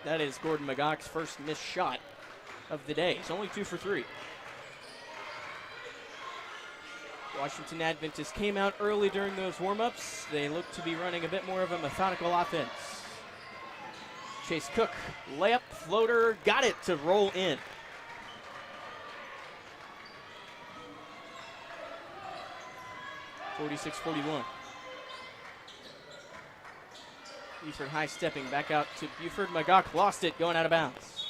That is Gordon Magog's first missed shot of the day. He's only 2 for 3. Washington Adventist came out early during those warm-ups. They look to be running a bit more of a methodical offense. Chase Cook, layup, floater, got it to roll in. (46-41). Buford high stepping back out to Buford. Magog lost it, going out of bounds.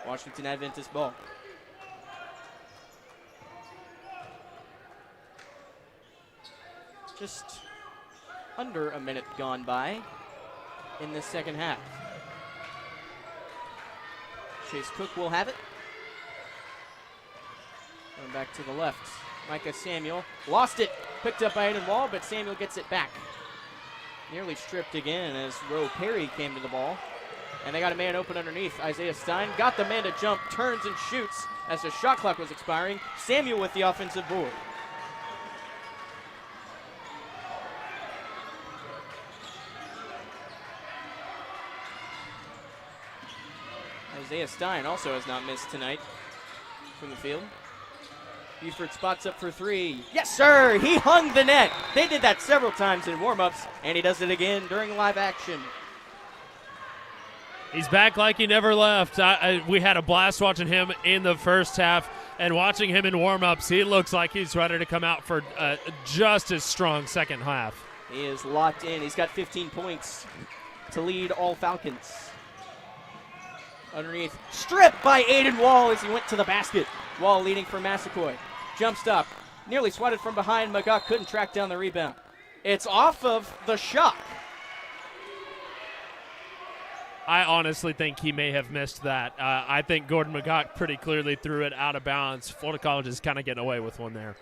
Washington Adventist ball. Just under a minute gone by in the second half. Chase Cook will have it. Going back to the left. Micah Samuel lost it. Picked up by Aiden Wall, but Samuel gets it back. Nearly stripped again as Roe Perry came to the ball. And they got a man open underneath. Isaiah Stein got the man to jump, turns and shoots as the shot clock was expiring. Samuel with the offensive board. Isaiah Stein also has not missed tonight from the field. Buford spots up for three. Yes, sir! He hung the net. They did that several times in warm-ups, and he does it again during live action. He's back like he never left. We had a blast watching him in the first half, and watching him in warm-ups, he looks like he's ready to come out for just as strong second half. He is locked in. He's got 15 points to lead all Falcons. Underneath, stripped by Aiden Wall as he went to the basket. Wall leading for Massaquoi. Jump stop, nearly swatted from behind. Magog couldn't track down the rebound. It's off of the shot. I honestly think he may have missed that. I think Gordon Magog pretty clearly threw it out of bounds. Florida College is kind of getting away with one there.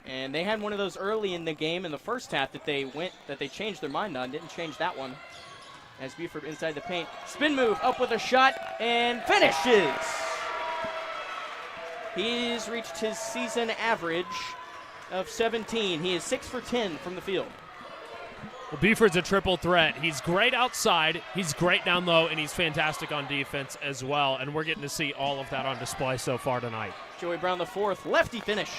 And they had one of those early in the game in the first half that they changed their mind on. Didn't change that one. As Buford inside the paint. Spin move, up with a shot, and finishes. He's reached his season average of 17. He is 6 for 10 from the field. Well, Buford's a triple threat. He's great outside, he's great down low, and he's fantastic on defense as well. And we're getting to see all of that on display so far tonight. Joey Brown the fourth, lefty finish.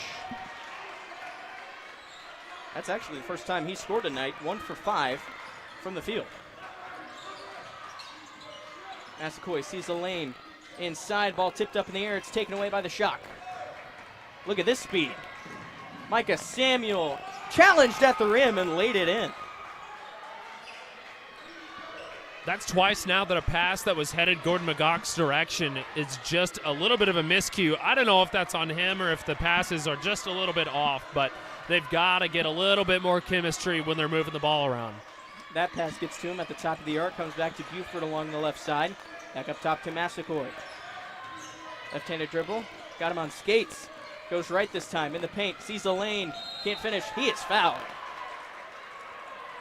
That's actually the first time he scored tonight. 1 for 5 from the field. Massaquoi sees the lane. Inside, ball tipped up in the air. It's taken away by the Shock. Look at this speed. Micah Samuel challenged at the rim and laid it in. That's twice now that a pass that was headed Gordon Magog's direction is just a little bit of a miscue. I don't know if that's on him or if the passes are just a little bit off, but they've got to get a little bit more chemistry when they're moving the ball around. That pass gets to him at the top of the arc, comes back to Buford along the left side. Back up top to Massaquoi. Left-handed dribble, got him on skates. Goes right this time in the paint, sees the lane, can't finish, he is fouled.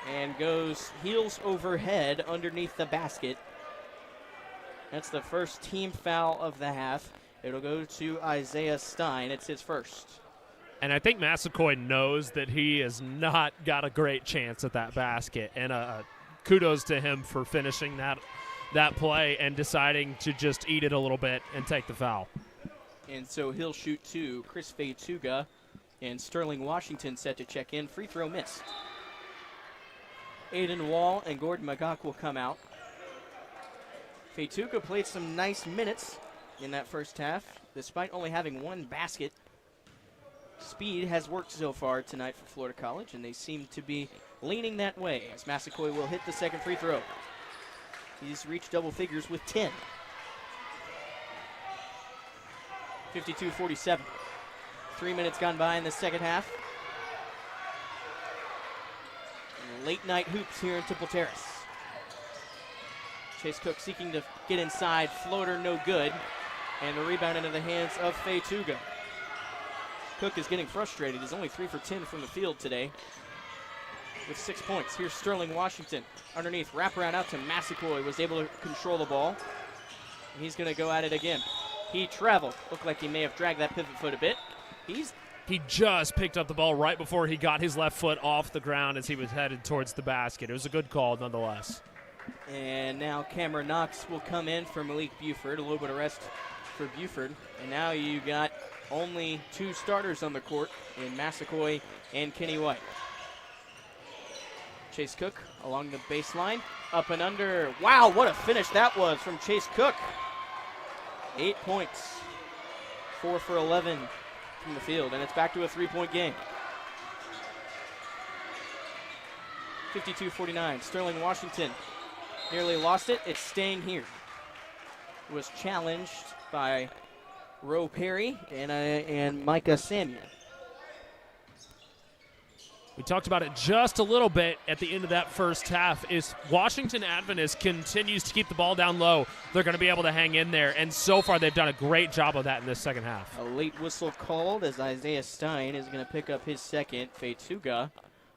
And goes heels over head underneath the basket. That's the first team foul of the half. It'll go to Isaiah Stein, it's his first. And I think Massaquoi knows that he has not got a great chance at that basket. And kudos to him for finishing that play and deciding to just eat it a little bit and take the foul. And so he'll shoot two. Chris Feituga and Sterling Washington set to check in. Free throw missed. Aiden Wall and Gordon Magog will come out. Feituga played some nice minutes in that first half, despite only having one basket. Speed has worked so far tonight for Florida College, and they seem to be leaning that way as Massaquoi will hit the second free throw. He's reached double figures with 10. 52-47. 3 minutes gone by in the second half. Late night hoops here in Temple Terrace. Chase Cook seeking to get inside. Floater no good. And the rebound into the hands of Faye Tuga. Cook is getting frustrated. He's only 3 for 10 from the field today with 6 points. Here's Sterling Washington. Underneath, wraparound out to Massaquoi. Was able to control the ball. He's going to go at it again. He traveled. Looked like he may have dragged that pivot foot a bit. He just picked up the ball right before he got his left foot off the ground as he was headed towards the basket. It was a good call nonetheless. And now Cameron Knox will come in for Malik Buford. A little bit of rest for Buford. And now you got only 2 starters on the court in Massaquoi and Kenny White. Chase Cook along the baseline. Up and under. Wow, what a finish that was from Chase Cook. 8 points. 4 for 11 from the field. And it's back to a 3-point game. 52-49. Sterling Washington nearly lost it. It's staying here. Was challenged by Roe Perry and Micah Samuel. We talked about it just a little bit at the end of that first half. Is Washington Adventist continues to keep the ball down low, they're going to be able to hang in there. And so far, they've done a great job of that in this second half. A late whistle called as Isaiah Stein is going to pick up his second. Faye Tuga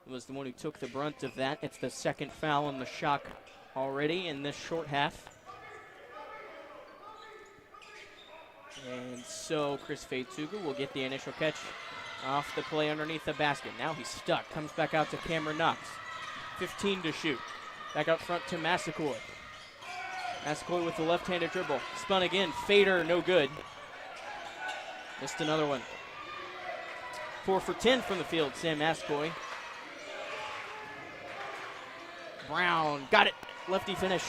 was the one who took the brunt of that. It's the second foul on the Shock already in this short half. And so Chris Faye Tuga will get the initial catch off the play underneath the basket. Now he's stuck. Comes back out to Cameron Knox. 15 to shoot. Back out front to Massaquoi. Massaquoi with the left-handed dribble. Spun again. Fader, no good. Missed another one. 4 for 10 from the field, Sam Massaquoi. Brown, got it. Lefty finish.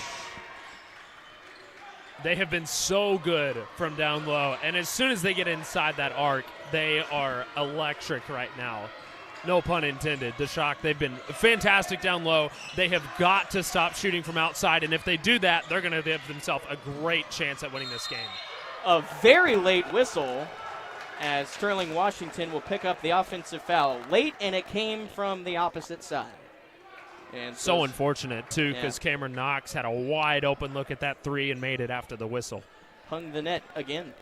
They have been so good from down low. And as soon as they get inside that arc, they are electric right now. No pun intended. The Shock, they've been fantastic down low. They have got to stop shooting from outside. And if they do that, they're going to give themselves a great chance at winning this game. A very late whistle as Sterling Washington will pick up the offensive foul. Late, and it came from the opposite side. And so unfortunate, too, because Cameron Knox had a wide open look at that three and made it after the whistle. Hung the net again.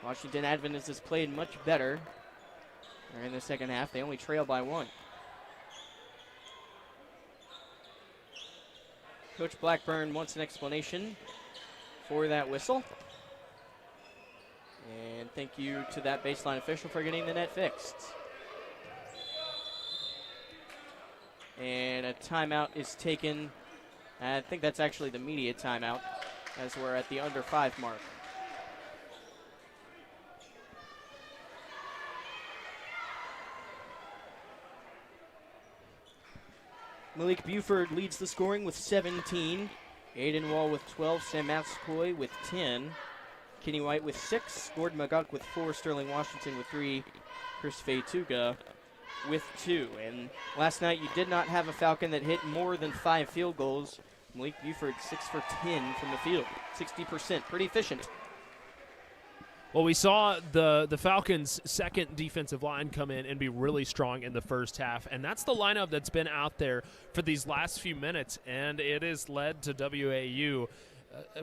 Washington Adventist has played much better in the second half. They only trail by 1. Coach Blackburn wants an explanation for that whistle. And thank you to that baseline official for getting the net fixed. And a timeout is taken. I think that's actually the media timeout as we're at the under 5 mark. Malik Buford leads the scoring with 17. Aiden Wall with 12. Sam Massaquoi with 10. Kenny White with 6. Gordon McGuck with 4. Sterling Washington with 3. Chris Faye Tuga with 2. And last night you did not have a Falcon that hit more than 5 field goals. Malik Buford 6 for 10 from the field. 60%. Pretty efficient. Well, we saw the Falcons' second defensive line come in and be really strong in the first half, and that's the lineup that's been out there for these last few minutes, and it has led to WAU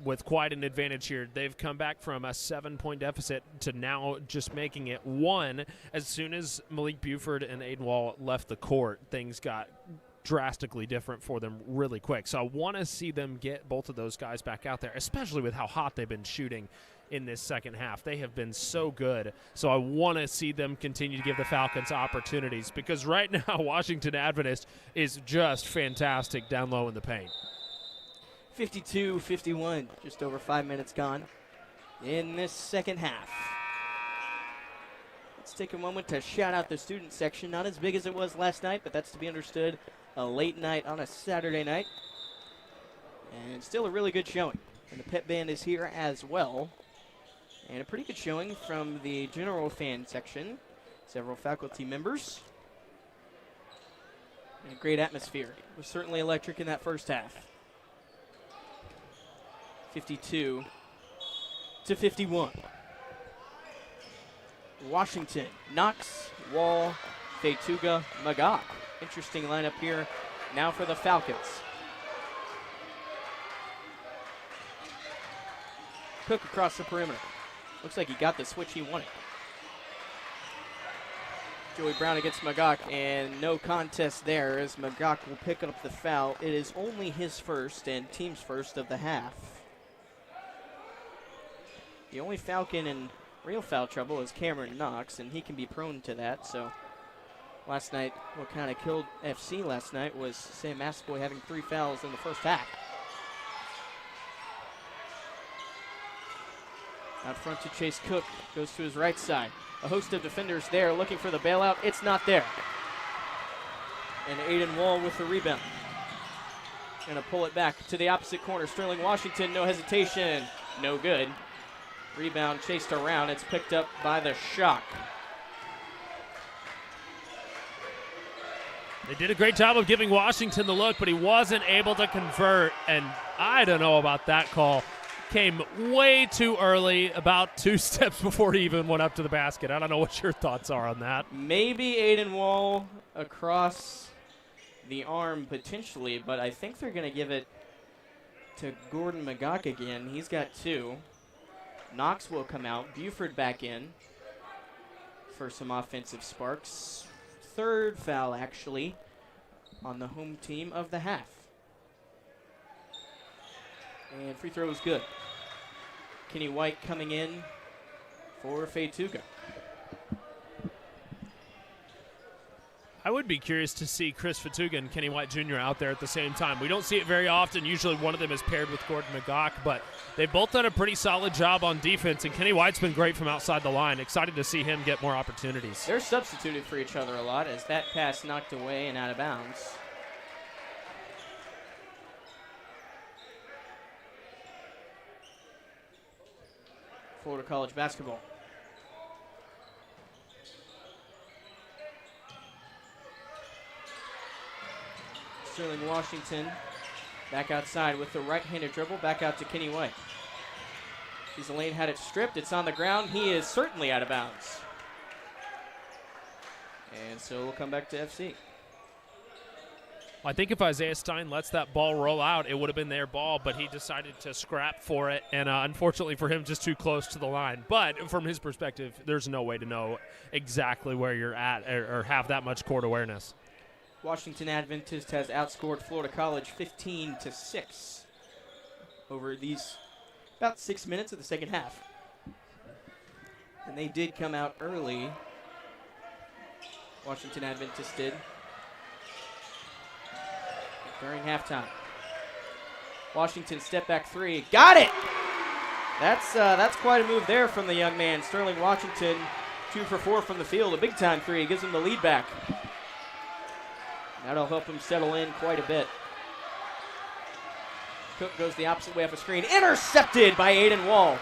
with quite an advantage here. They've come back from a 7-point deficit to now just making it 1. As soon as Malik Buford and Aiden Wall left the court, things got drastically different for them really quick. So I want to see them get both of those guys back out there, especially with how hot they've been shooting in this second half. They have been so good. So I want to see them continue to give the Falcons opportunities, because right now Washington Adventist is just fantastic down low in the paint. 52-51, just over 5 minutes gone in this second half. Let's take a moment to shout out the student section. Not as big as it was last night, but that's to be understood. A late night on a Saturday night. And still a really good showing. And the pep band is here as well. And a pretty good showing from the general fan section. Several faculty members. And a great atmosphere. It was certainly electric in that first half. 52-51. Washington, Knox, Wall, Fetuga, Magog. Interesting lineup here now for the Falcons. Cook across the perimeter. Looks like he got the switch he wanted. Joey Brown against Magog, and no contest there as Magog will pick up the foul. It is only his first and team's first of the half. The only Falcon in real foul trouble is Cameron Knox, and he can be prone to that. So last night, what kind of killed FC last night was Sam Massaquoi having 3 fouls in the first half. Out front to Chase Cook, goes to his right side. A host of defenders there looking for the bailout. It's not there. And Aiden Wall with the rebound. Gonna pull it back to the opposite corner. Sterling Washington, no hesitation, no good. Rebound chased around. It's picked up by the Shock. They did a great job of giving Washington the look, but he wasn't able to convert. And I don't know about that call. Came way too early, about 2 steps before he even went up to the basket. I don't know what your thoughts are on that. Maybe Aiden Wall across the arm potentially, but I think they're going to give it to Gordon Magog again. He's got 2. Knox will come out. Buford back in for some offensive sparks. 3rd foul, actually, on the home team of the half. And free throw is good. Kenny White coming in for Fetuga. I would be curious to see Chris Fetuga and Kenny White Jr. out there at the same time. We don't see it very often. Usually one of them is paired with Gordon Magog, but they've both done a pretty solid job on defense, and Kenny White's been great from outside the line. Excited to see him get more opportunities. They're substituted for each other a lot as that pass knocked away and out of bounds. Florida College basketball. Sterling Washington back outside with the right-handed dribble, back out to Kenny White. Sees Lane had it stripped. It's on the ground. He is certainly out of bounds. And so we'll come back to FC. I think if Isaiah Stein lets that ball roll out, it would have been their ball, but he decided to scrap for it, and unfortunately for him, just too close to the line. But from his perspective, there's no way to know exactly where you're at or have that much court awareness. Washington Adventist has outscored Florida College 15-6 over these about 6 minutes of the second half. And they did come out early. Washington Adventist did. During halftime. Washington step back 3. Got it! That's quite a move there from the young man. Sterling Washington, 2 for 4 from the field. A big-time 3. Gives him the lead back. That'll help him settle in quite a bit. Cook goes the opposite way off a screen. Intercepted by Aiden Wall.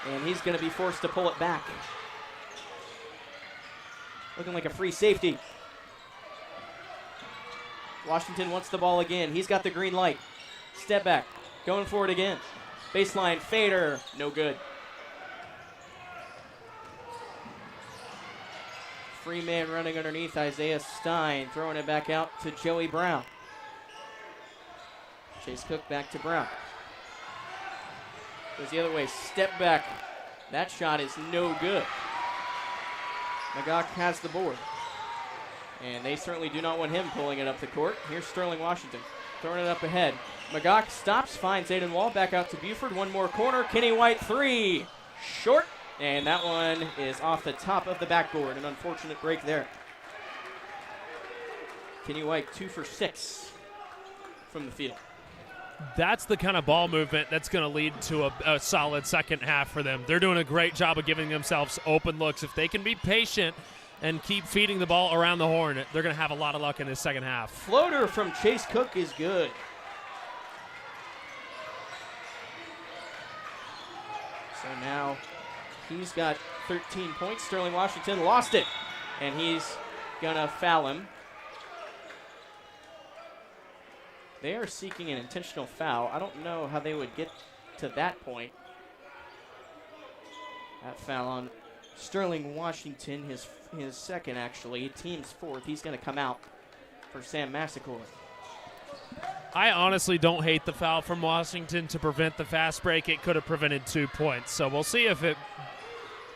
And he's going to be forced to pull it back. Looking like a free safety. Washington wants the ball again. He's got the green light. Step back. Going for it again. Baseline fader. No good. Free man running underneath Isaiah Stein. Throwing it back out to Joey Brown. Chase Cook back to Brown. Goes the other way. Step back. That shot is no good. Magog has the board. And they certainly do not want him pulling it up the court. Here's Sterling Washington throwing it up ahead. Magog stops, finds Aiden Wall. Back out to Buford. One more corner. Kenny White 3. Short. And that one is off the top of the backboard. An unfortunate break there. Kenny White 2 for 6 from the field. That's the kind of ball movement that's going to lead to a solid second half for them. They're doing a great job of giving themselves open looks. If they can be patient and keep feeding the ball around the horn, they're going to have a lot of luck in this second half. Floater from Chase Cook is good. So now he's got 13 points. Sterling Washington lost it, and he's going to foul him. They are seeking an intentional foul. I don't know how they would get to that point. That foul on Sterling Washington, his second actually, team's fourth. He's going to come out for Sam Massaquoi. I honestly don't hate the foul from Washington to prevent the fast break. It could have prevented 2 points. So we'll see if it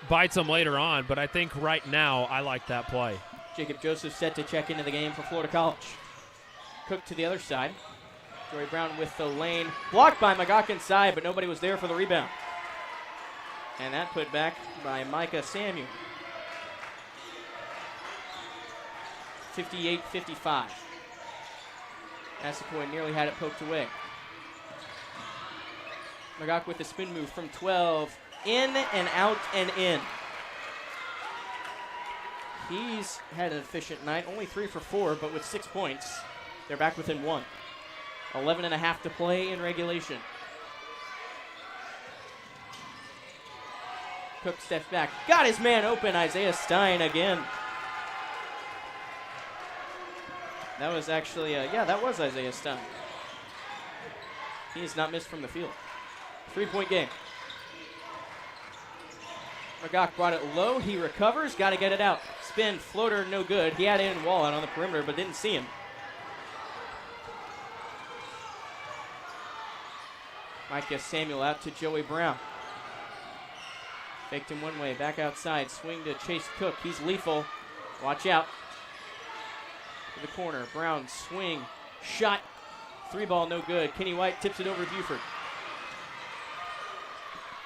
bites them later on. But I think right now I like that play. Jacob Joseph set to check into the game for Florida College. Cook to the other side. Joey Brown with the lane. Blocked by Magog inside, but nobody was there for the rebound. And that put back by Micah Samuel. 58-55. Massaquoi nearly had it poked away. Magog with the spin move from 12. In and out and in. He's had an efficient night. Only 3 for 4, but with 6 points. They're back within 1. 11.5 to play in regulation. Cook steps back. Got his man open. Isaiah Stein again. That was actually, that was Isaiah Stein. He has not missed from the field. 3-point game. Magog brought it low. He recovers. Got to get it out. Spin, floater, no good. He had Aiden Wall out on the perimeter, but didn't see him. Micah Samuel out to Joey Brown. Faked him one way. Back outside. Swing to Chase Cook. He's lethal. Watch out. To the corner. Brown swing. Shot. 3-ball, no good. Kenny White tips it over to Buford.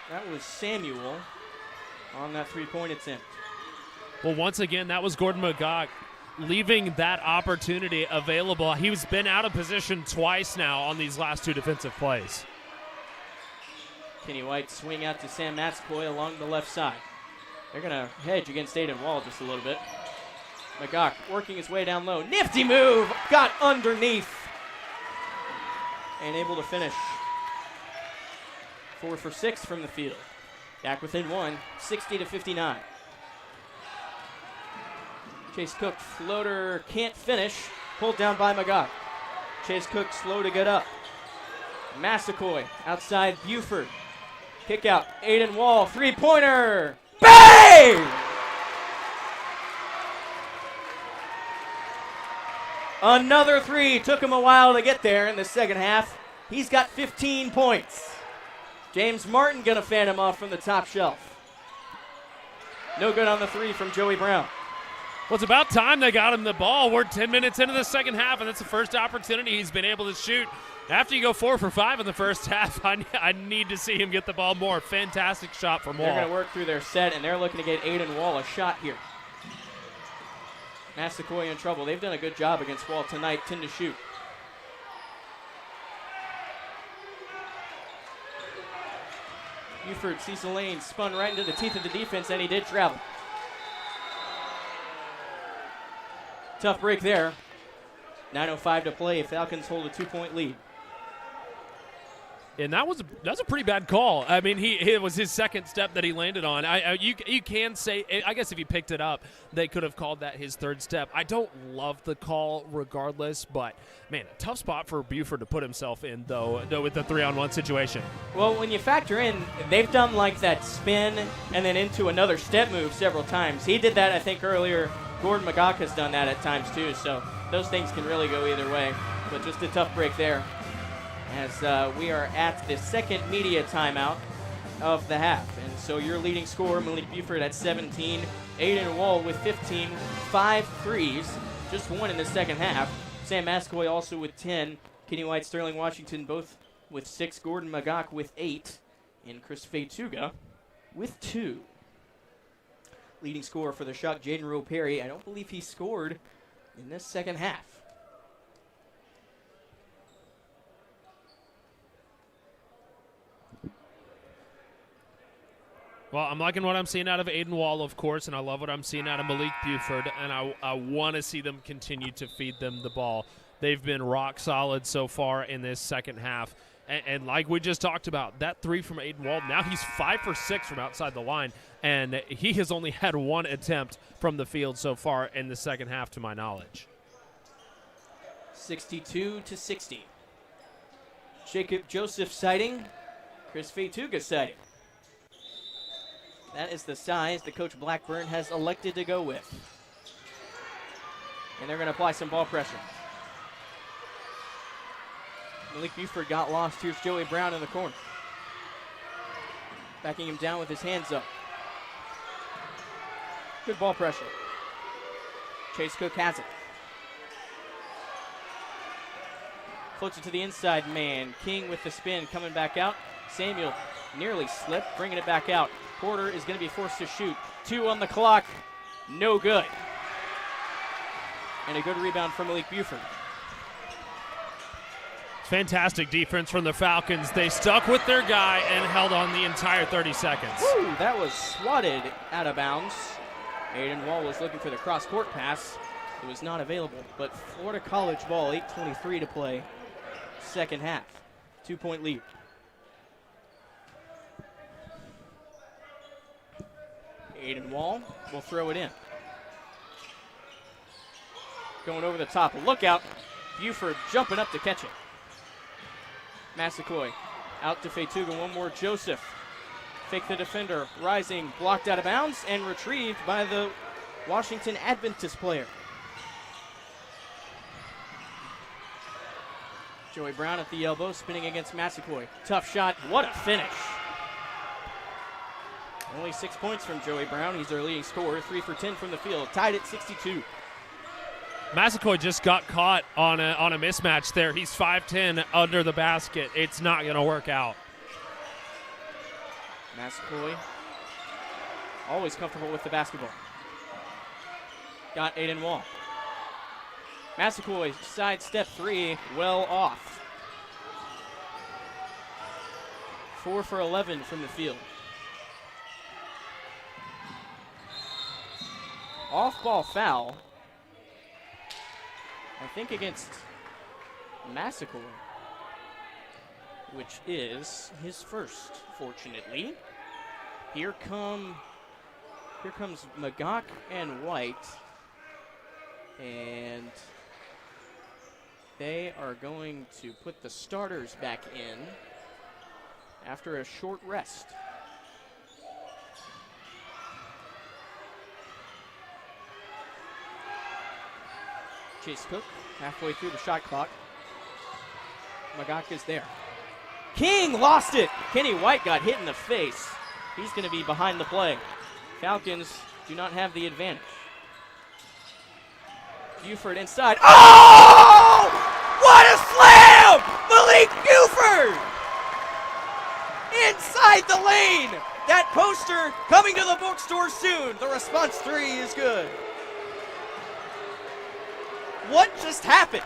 That was Samuel on that 3-point attempt. Well, once again, that was Gordon Magog leaving that opportunity available. He's been out of position twice now on these last 2 defensive plays. Kenny White swing out to Sam Massaquoi along the left side. They're going to hedge against Aiden Wall just a little bit. Magog working his way down low. Nifty move. Got underneath. And able to finish. 4 for 6 from the field. Back within 1, 60-59. Chase Cook, floater, can't finish. Pulled down by Magog. Chase Cook slow to get up. Massaquoi outside Buford. Kick out, Aiden Wall, 3-pointer. Bang! Another 3. Took him a while to get there in the second half. He's got 15 points. James Martin gonna fan him off from the top shelf. No good on the 3 from Joey Brown. Well, it's about time they got him the ball. We're 10 minutes into the second half, and that's the first opportunity he's been able to shoot. After you go 4 for 5 in the first half, I need to see him get the ball more. Fantastic shot from Wall. They're going to work through their set, and they're looking to get Aiden Wall a shot here. Massaquoi in trouble. They've done a good job against Wall tonight, 10 to shoot. Buford sees the lane, spun right into the teeth of the defense, and he did travel. Tough break there. 9:05 to play. Falcons hold a 2-point lead. And that's a pretty bad call. I mean, it was his second step that he landed on. You can say, I guess if he picked it up, they could have called that his third step. I don't love the call regardless, but, man, a tough spot for Buford to put himself in, though with the 3-on-1 situation. Well, when you factor in, they've done like that spin and then into another step move several times. He did that, I think, earlier. Gordon Magog has done that at times, too, so those things can really go either way. But just a tough break there, as we are at the second media timeout of the half. And so your leading scorer, Malik Buford at 17, Aiden Wall with 15, 5 threes, just 1 in the second half. Sam Massaquoi also with 10, Kenny White, Sterling Washington both with 6, Gordon Magog with 8, and Chris Feituga with 2. Leading scorer for the Shock, Jaden Rowe Perry. I don't believe he scored in this second half. Well, I'm liking what I'm seeing out of Aiden Wall, of course, and I love what I'm seeing out of Malik Buford, and I want to see them continue to feed them the ball. They've been rock solid so far in this second half. And like we just talked about, that 3 from Aiden Wall, now he's 5 for 6 from outside the line, and he has only had 1 attempt from the field so far in the second half, to my knowledge. 62-60. Jacob Joseph sighting, Chris Feituga sighting. That is the size that Coach Blackburn has elected to go with. And they're going to apply some ball pressure. Malik Buford got lost. Here's Joey Brown in the corner. Backing him down with his hands up. Good ball pressure. Chase Cook has it. Floats it to the inside man. King with the spin coming back out. Samuel nearly slipped, bringing it back out. Porter is going to be forced to shoot. 2 on the clock. No good. And a good rebound from Malik Buford. Fantastic defense from the Falcons. They stuck with their guy and held on the entire 30 seconds. Woo, that was swatted out of bounds. Aiden Wall was looking for the cross-court pass. It was not available, but Florida College ball, 8:23 to play. Second half, 2-point lead. Aiden Wall will throw it in. Going over the top, look out. Buford jumping up to catch it. Massaquoi out to Fetuga, one more Joseph. Fake the defender, rising, blocked out of bounds, and retrieved by the Washington Adventist player. Joey Brown at the elbow, spinning against Massaquoi. Tough shot, what a finish. Only 6 points from Joey Brown. He's our leading scorer, 3 for 10 from the field, tied at 62. Massaquoi just got caught on a mismatch there. He's 5'10" under the basket. It's not going to work out. Massaquoi, always comfortable with the basketball. Got Aiden Wall. Massaquoi, sidestep 3, well off. 4 for 11 from the field. Off-ball foul, I think against Massaquoi, which is his first, fortunately. Here comes Magok and White, and they are going to put the starters back in after a short rest. Chase Cook halfway through the shot clock. Magok is there. King lost it. Kenny White got hit in the face. He's going to be behind the play. Falcons do not have the advantage. Buford inside. Oh! What a slam! Malik Buford! Inside the lane. That poster coming to the bookstore soon. The response 3 is good. What just happened?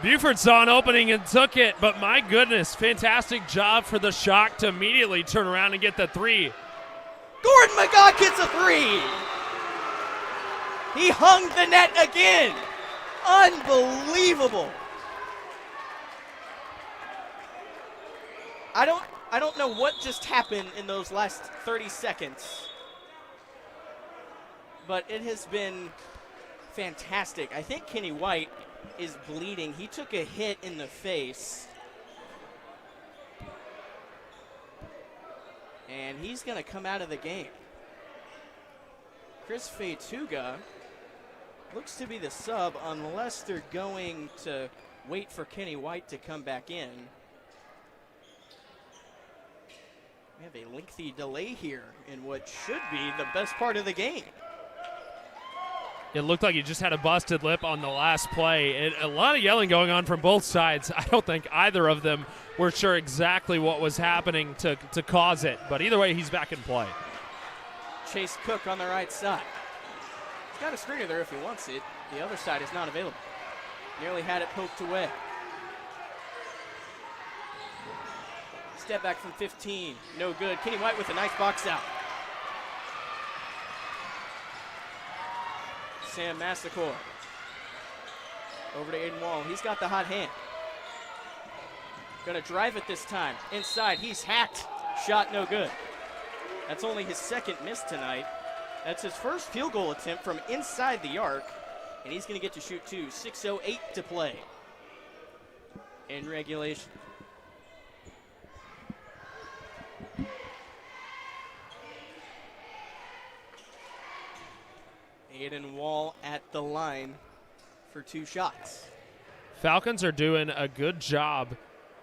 Buford saw an opening and took it, but my goodness, fantastic job for the Shock to immediately turn around and get the 3. Gordon Magok gets a 3. He hung the net again. Unbelievable. I don't know what just happened in those last 30 seconds, but it has been fantastic. I think Kenny White is bleeding. He took a hit in the face, and he's going to come out of the game. Chris Fetuga looks to be the sub unless they're going to wait for Kenny White to come back in. We have a lengthy delay here in what should be the best part of the game. It looked like he just had a busted lip on the last play. A lot of yelling going on from both sides. I don't think either of them were sure exactly what was happening to cause it. But either way, he's back in play. Chase Cook on the right side. He's got a screener there if he wants it. The other side is not available. Nearly had it poked away. Step back from 15. No good. Kenny White with a nice box out. Sam Massaquoi. Over to Aiden Wall. He's got the hot hand. Gonna drive it this time. Inside. He's hacked. Shot no good. That's only his second miss tonight. That's his first field goal attempt from inside the arc. And he's gonna get to shoot 2. 6:08 to play in regulation. Aiden Wall at the line for 2 shots. Falcons are doing a good job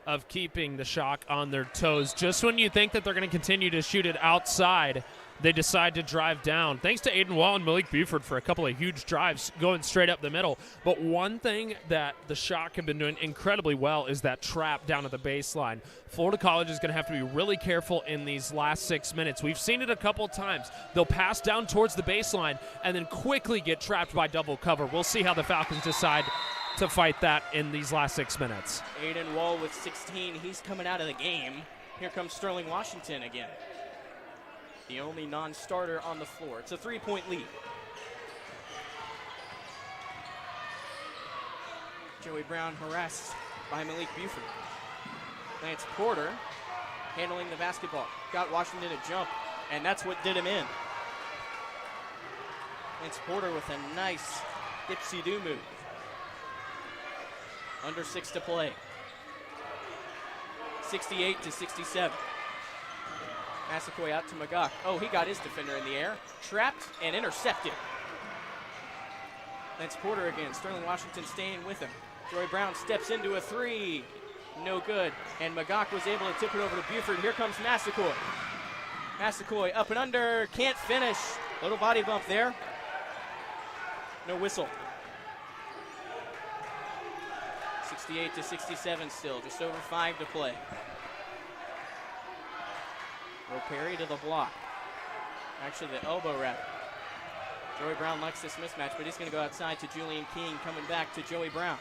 of keeping the Shock on their toes. Just when you think that they're going to continue to shoot it outside, they decide to drive down. Thanks to Aiden Wall and Malik Buford for a couple of huge drives going straight up the middle. But one thing that the Shock have been doing incredibly well is that trap down at the baseline. Florida College is going to have to be really careful in these last 6 minutes. We've seen it a couple times. They'll pass down towards the baseline and then quickly get trapped by double cover. We'll see how the Falcons decide to fight that in these last 6 minutes. Aiden Wall with 16. He's coming out of the game. Here comes Sterling Washington again. The only non-starter on the floor. It's a 3-point lead. Joey Brown harassed by Malik Buford. Lance Porter handling the basketball. Got Washington to jump, and that's what did him in. Lance Porter with a nice dipsy-do move. Under 6 to play. 68-67. Massaquoi out to Magok. Oh, he got his defender in the air. Trapped and intercepted. Lance Porter again. Sterling Washington staying with him. Joey Brown steps into a 3. No good. And Magok was able to tip it over to Buford. Here comes Massaquoi. Massaquoi up and under. Can't finish. Little body bump there. No whistle. 68-67 still. Just over 5 to play. Perry to the block. Actually, the elbow wrap. Joey Brown likes this mismatch, but he's going to go outside to Julian King, coming back to Joey Brown.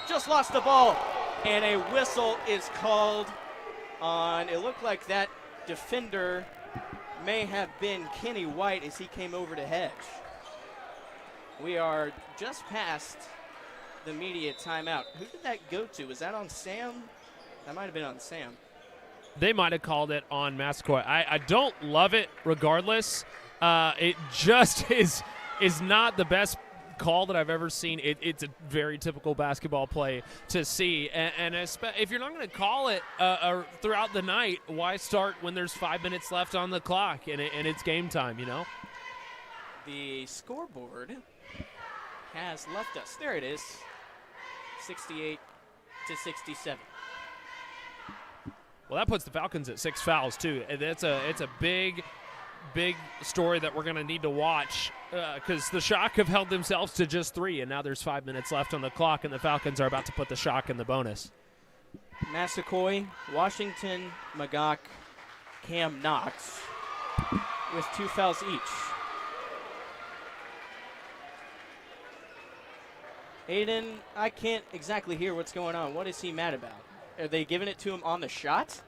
Just lost the ball, and a whistle is called on, it looked like that defender may have been Kenny White as he came over to hedge. We are just past the media timeout. Who did that go to? Was that on Sam? That might have been on Sam. They might have called it on Massaquoi. I don't love it regardless. It just is not the best call that I've ever seen. It's a very typical basketball play to see. And if you're not going to call it throughout the night, why start when there's 5 minutes left on the clock and it's game time, you know? The scoreboard has left us. There it is. 68-67. Well, that puts the Falcons at 6 fouls, too. It's a big story that we're going to need to watch because the Shock have held themselves to just 3, and now there's 5 minutes left on the clock, and the Falcons are about to put the Shock in the bonus. Massaquoi, Washington, Magok, Cam Knox with 2 fouls each. Aiden, I can't exactly hear what's going on. What is he mad about? Are they giving it to him on the shot?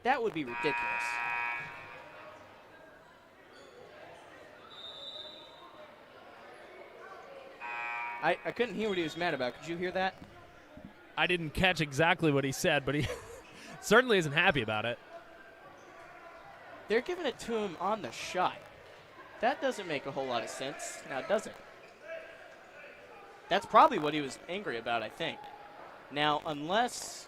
That would be ridiculous. I couldn't hear what he was mad about. Could you hear that? I didn't catch exactly what he said, but he certainly isn't happy about it. They're giving it to him on the shot. That doesn't make a whole lot of sense, now does it? That's probably what he was angry about, I think. Now, unless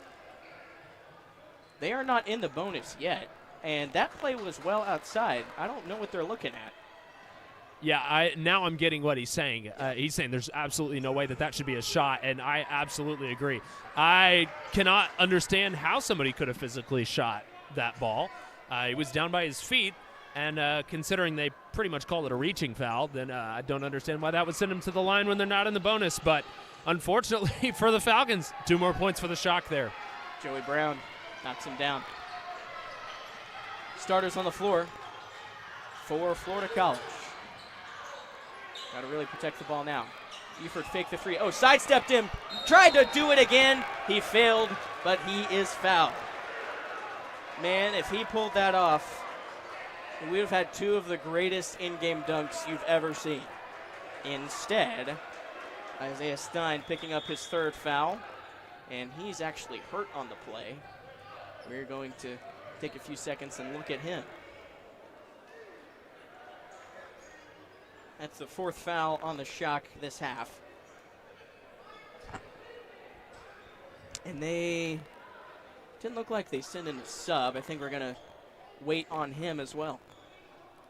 they are not in the bonus yet, and that play was well outside, I don't know what they're looking at. Yeah, now I'm getting what he's saying. He's saying there's absolutely no way that should be a shot, and I absolutely agree. I cannot understand how somebody could have physically shot that ball. He was down by his feet, and considering they pretty much called it a reaching foul, then I don't understand why that would send him to the line when they're not in the bonus. But unfortunately for the Falcons, 2 more points for the Shock there. Joey Brown knocks him down. Starters on the floor for Florida College. Got to really protect the ball now. Buford faked the 3. Oh, sidestepped him. Tried to do it again. He failed, but he is fouled. Man, if he pulled that off, we would have had 2 of the greatest in-game dunks you've ever seen. Instead, Isaiah Stein picking up his 3rd foul, and he's actually hurt on the play. We're going to take a few seconds and look at him. That's the 4th foul on the Shock this half. And they didn't look like they sent in a sub. I think we're going to wait on him as well.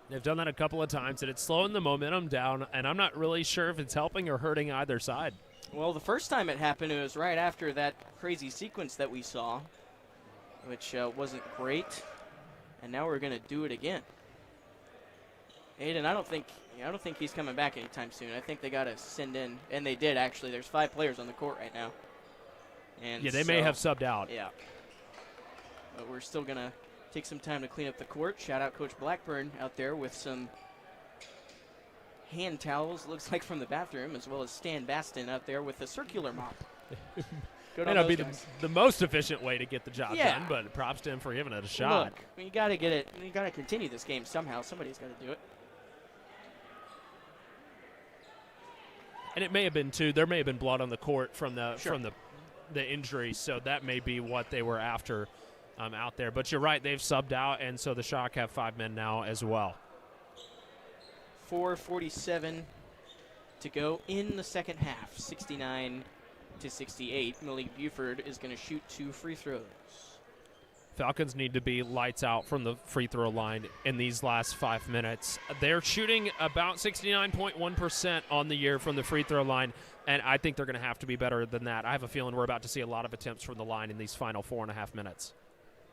They've done that a couple of times, and it's slowing the momentum down, and I'm not really sure if it's helping or hurting either side. Well, the first time it happened, it was right after that crazy sequence that we saw, which wasn't great, and now we're going to do it again. Aiden, I don't think he's coming back anytime soon. I think they got to send in, and they did actually. There's 5 players on the court right now. And yeah, they may have subbed out. Yeah. But we're still going to take some time to clean up the court. Shout out Coach Blackburn out there with some hand towels, looks like from the bathroom, as well as Stan Baston out there with a circular mop. Good May on not those be guys. the most efficient way to get the job Yeah. done, but props to him for giving it a shot. Look, you got to get it. You got to continue this game somehow. Somebody's got to do it. And it may have been too. There may have been blood on the court from the Sure. the injury, so that may be what they were after out there. But you're right, they've subbed out, and so the Shock have 5 men now as well. 4:47 to go in the second half. 69-68. Malik Buford is going to shoot 2 free throws. Falcons need to be lights out from the free throw line in these last 5 minutes. They're shooting about 69.1% on the year from the free throw line, and I think they're going to have to be better than that. I have a feeling we're about to see a lot of attempts from the line in these final 4.5 minutes.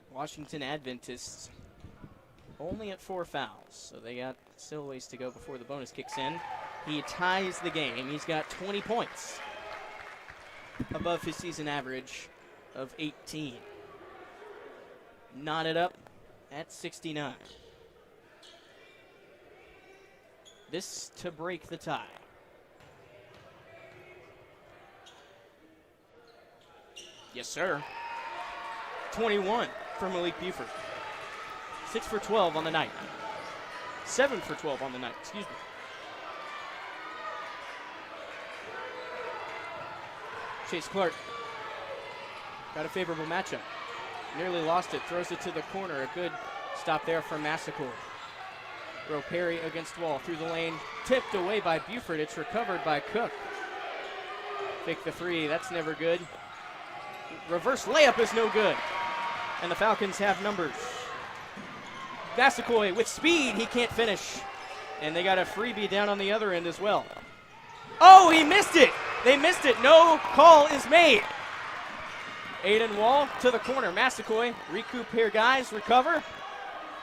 Washington Adventists only at 4 fouls, so they got still ways to go before the bonus kicks in. He ties the game. He's got 20 points, above his season average of 18. Knotted up at 69. This to break the tie. Yes, sir. 21 for Malik Buford. 6 for 12 on the night. 7 for 12 on the night, excuse me. Chase Clark got a favorable matchup. Nearly lost it, throws it to the corner. A good stop there from Massacor. Roe Perry against Wall, through the lane, tipped away by Buford. It's recovered by Cook. Fake the 3, that's never good. Reverse layup is no good. And the Falcons have numbers. Massacoy with speed, he can't finish. And they got a freebie down on the other end as well. Oh, he missed it! They missed it, no call is made. Aiden Wall to the corner. Massacoy, recoup here, guys, recover.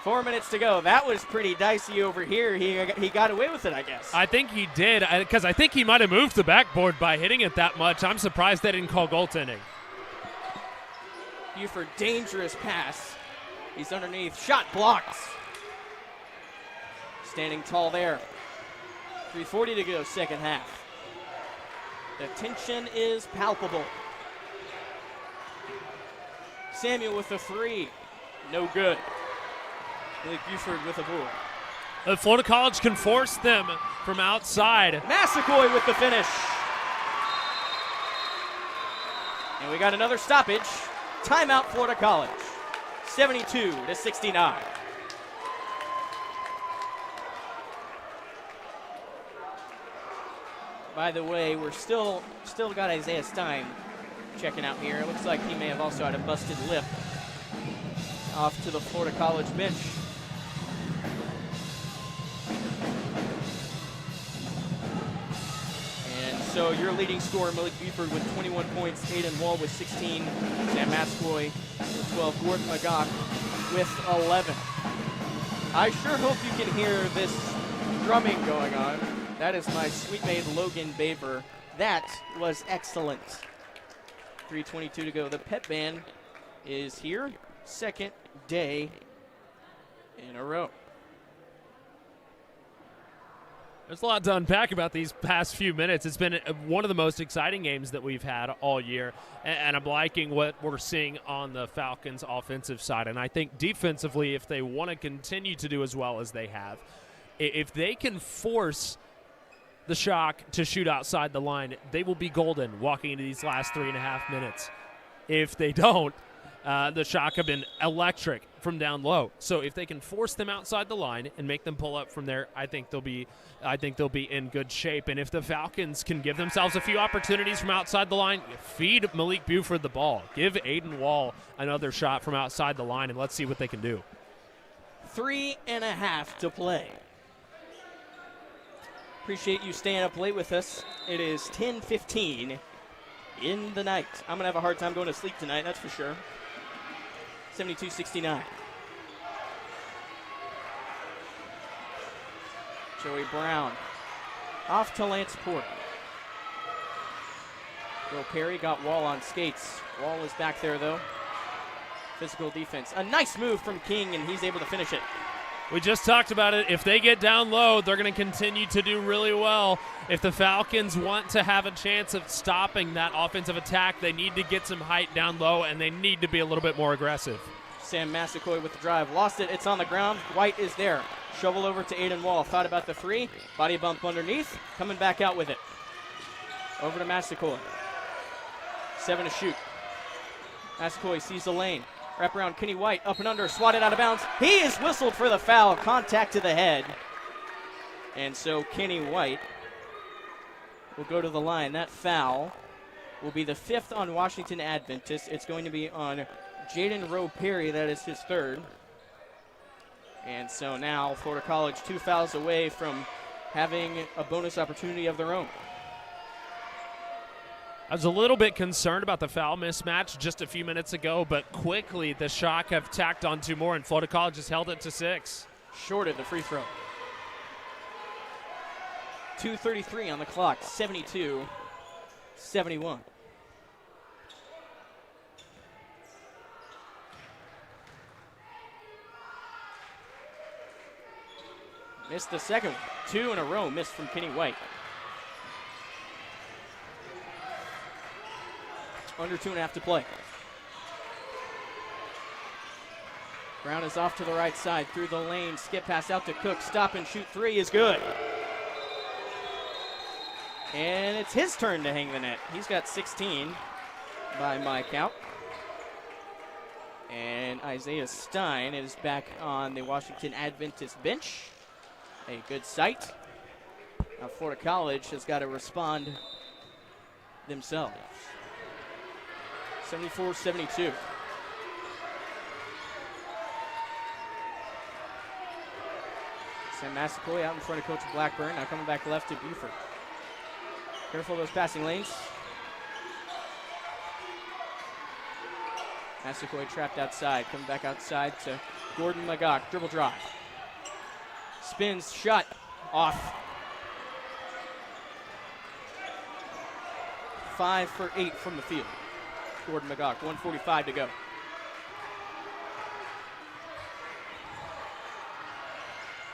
4 minutes to go. That was pretty dicey over here. He got away with it, I guess. I think he did, because I think he might have moved the backboard by hitting it that much. I'm surprised they didn't call goaltending. Buford, dangerous pass. He's underneath. Shot blocked. Standing tall there. 3:40 to go, second half. The tension is palpable. Samuel with the 3. No good. Malik Buford with a board. Florida College can force them from outside. Massacoy with the finish. And we got another stoppage. Timeout, Florida College. 72-69. By the way, we're still got Isaiah Stein checking out here. It looks like he may have also had a busted lip. Off to the Florida College bench. And so your leading scorer, Malik Buford, with 21 points, Aiden Wall with 16, Sam Mascoy with 12, Gordon McGough with 11. I sure hope you can hear this drumming going on. That is my sweet maid Logan Baber. That was excellent. 3:22 to go. The pep band is here. Second day in a row. There's a lot to unpack about these past few minutes. It's been one of the most exciting games that we've had all year, and I'm liking what we're seeing on the Falcons' offensive side. And I think defensively, if they want to continue to do as well as they have, if they can force the Shock to shoot outside the line, they will be golden walking into these last 3.5 minutes. If they don't, the Shock have been electric from down low. So if they can force them outside the line and make them pull up from there, I think they'll be in good shape. And if the Falcons can give themselves a few opportunities from outside the line, feed Malik Buford the ball. Give Aiden Wall another shot from outside the line, and let's see what they can do. 3.5 to play. Appreciate you staying up late with us. It is 10:15 in the night. I'm going to have a hard time going to sleep tonight, that's for sure. 72-69. Joey Brown off to Lance Porter. Will Perry got Wall on skates. Wall is back there, though. Physical defense. A nice move from King, and he's able to finish it. We just talked about it. If they get down low, they're going to continue to do really well. If the Falcons want to have a chance of stopping that offensive attack, they need to get some height down low, and they need to be a little bit more aggressive. Sam Massaquoi with the drive. Lost it. It's on the ground. White is there. Shovel over to Aiden Wall. Thought about the three. Body bump underneath. Coming back out with it. Over to Massaquoi. 7 to shoot. Massaquoi sees the lane. Wrap around Kenny White. Up and under. Swatted out of bounds. He is whistled for the foul. Contact to the head. And so Kenny White will go to the line. That foul will be the 5th on Washington Adventist. It's going to be on Jaden Rowe Perry. That is his 3rd. And so now Florida College 2 fouls away from having a bonus opportunity of their own. I was a little bit concerned about the foul mismatch just a few minutes ago, but quickly the Shock have tacked on 2 more, and Florida College has held it to 6. Shorted the free throw. 2:33 on the clock, 72-71. Missed the second one. 2 in a row missed from Kenny White. Under 2.5 to play. Brown is off to the right side, through the lane, skip pass out to Cook, stop and shoot 3 is good. And it's his turn to hang the net. He's got 16 by my count. And Isaiah Stein is back on the Washington Adventist bench. A good sight. Now Florida College has got to respond themselves. 74-72. Sam Massaquoi out in front of Coach Blackburn. Now coming back left to Buford. Careful of those passing lanes. Massaquoi trapped outside. Coming back outside to Gordon Magog. Dribble drive. Spins, shot, off. 5 for 8 from the field. Gordon Magog, 1:45 to go.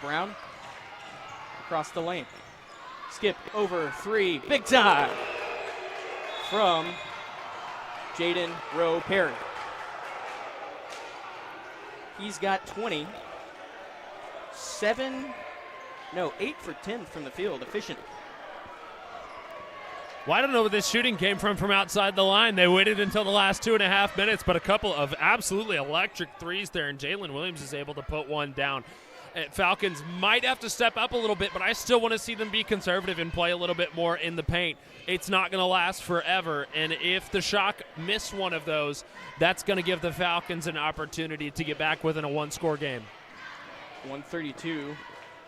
Brown across the lane. Skip over 3, big time from Jaden Rowe Perry. He's got 20. 8 for 10 from the field, efficient. Well, I don't know where this shooting came from outside the line. They waited until the last 2.5 minutes, but a couple of absolutely electric threes there, and Jalen Williams is able to put one down. Falcons might have to step up a little bit, but I still want to see them be conservative and play a little bit more in the paint. It's not going to last forever, and if the Shock miss one of those, that's going to give the Falcons an opportunity to get back within a 1-score game. 1:32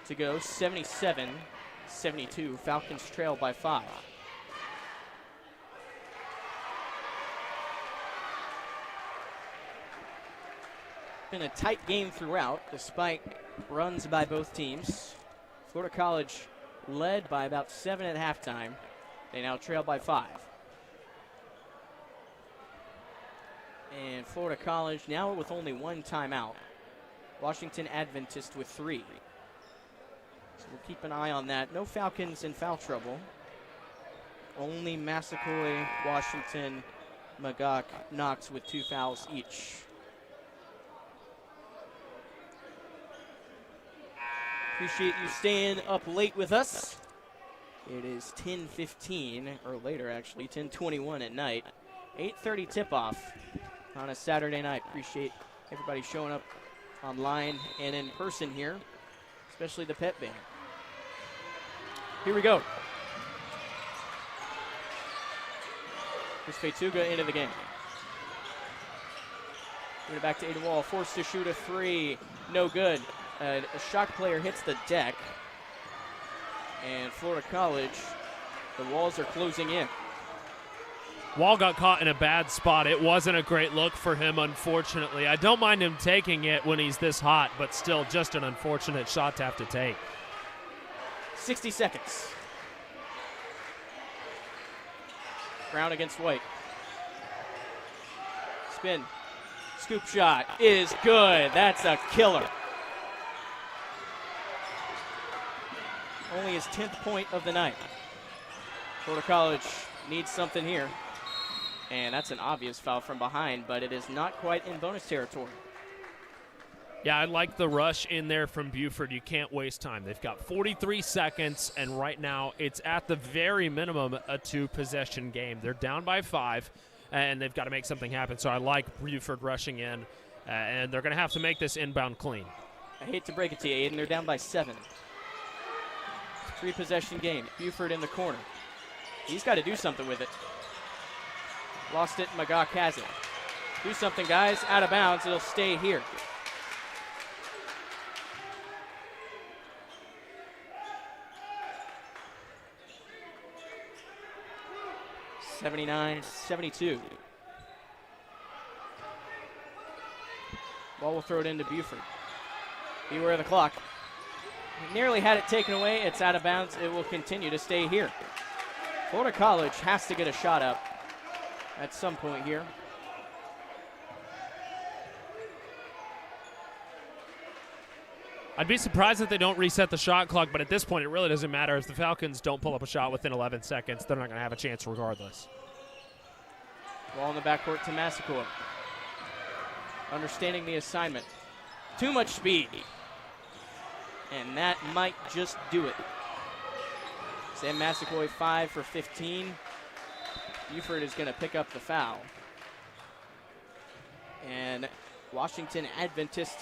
to go, 77-72. Falcons trail by 5. Been a tight game throughout, despite runs by both teams. Florida College led by about 7 at halftime. They now trail by 5. And Florida College now with only 1 timeout. Washington Adventist with 3. So we'll keep an eye on that. No Falcons in foul trouble. Only Massaquoi, Washington, Magog, Knox with 2 fouls each. Appreciate you staying up late with us. It is 10:15, or later actually, 10:21 at night. 8:30 tip-off on a Saturday night. Appreciate everybody showing up online and in person here, especially the pet band. Here we go. Chris Fetuga into the game. Bring it back to Aiden Wall, forced to shoot a 3, no good. a Shock player hits the deck. And Florida College, the walls are closing in. Wall got caught in a bad spot. It wasn't a great look for him, unfortunately. I don't mind him taking it when he's this hot, but still just an unfortunate shot to have to take. 60 seconds. Brown against White. Spin. Scoop shot is good. That's a killer. Only his 10th point of the night. Florida College needs something here. And that's an obvious foul from behind, but it is not quite in bonus territory. Yeah, I like the rush in there from Buford. You can't waste time. They've got 43 seconds, and right now it's at the very minimum a 2-possession game. They're down by 5, and they've got to make something happen. So I like Buford rushing in, and they're going to have to make this inbound clean. I hate to break it to you, Aiden. They're down by 7. 3-possession game. Buford in the corner. He's got to do something with it. Lost it. Magog has it. Do something, guys. Out of bounds. It'll stay here. (79-72). Ball will throw it into Buford. Beware of the clock. Nearly had it taken away. It's out of bounds. It will continue to stay here. Florida College has to get a shot up at some point here. I'd be surprised if they don't reset the shot clock, but at this point it really doesn't matter. If the Falcons don't pull up a shot within 11 seconds, they're not going to have a chance regardless. Ball in the backcourt to Massaquoi. Understanding the assignment. Too much speed. And that might just do it. Sam Massaquoi 5 for 15. Buford is going to pick up the foul. And Washington Adventist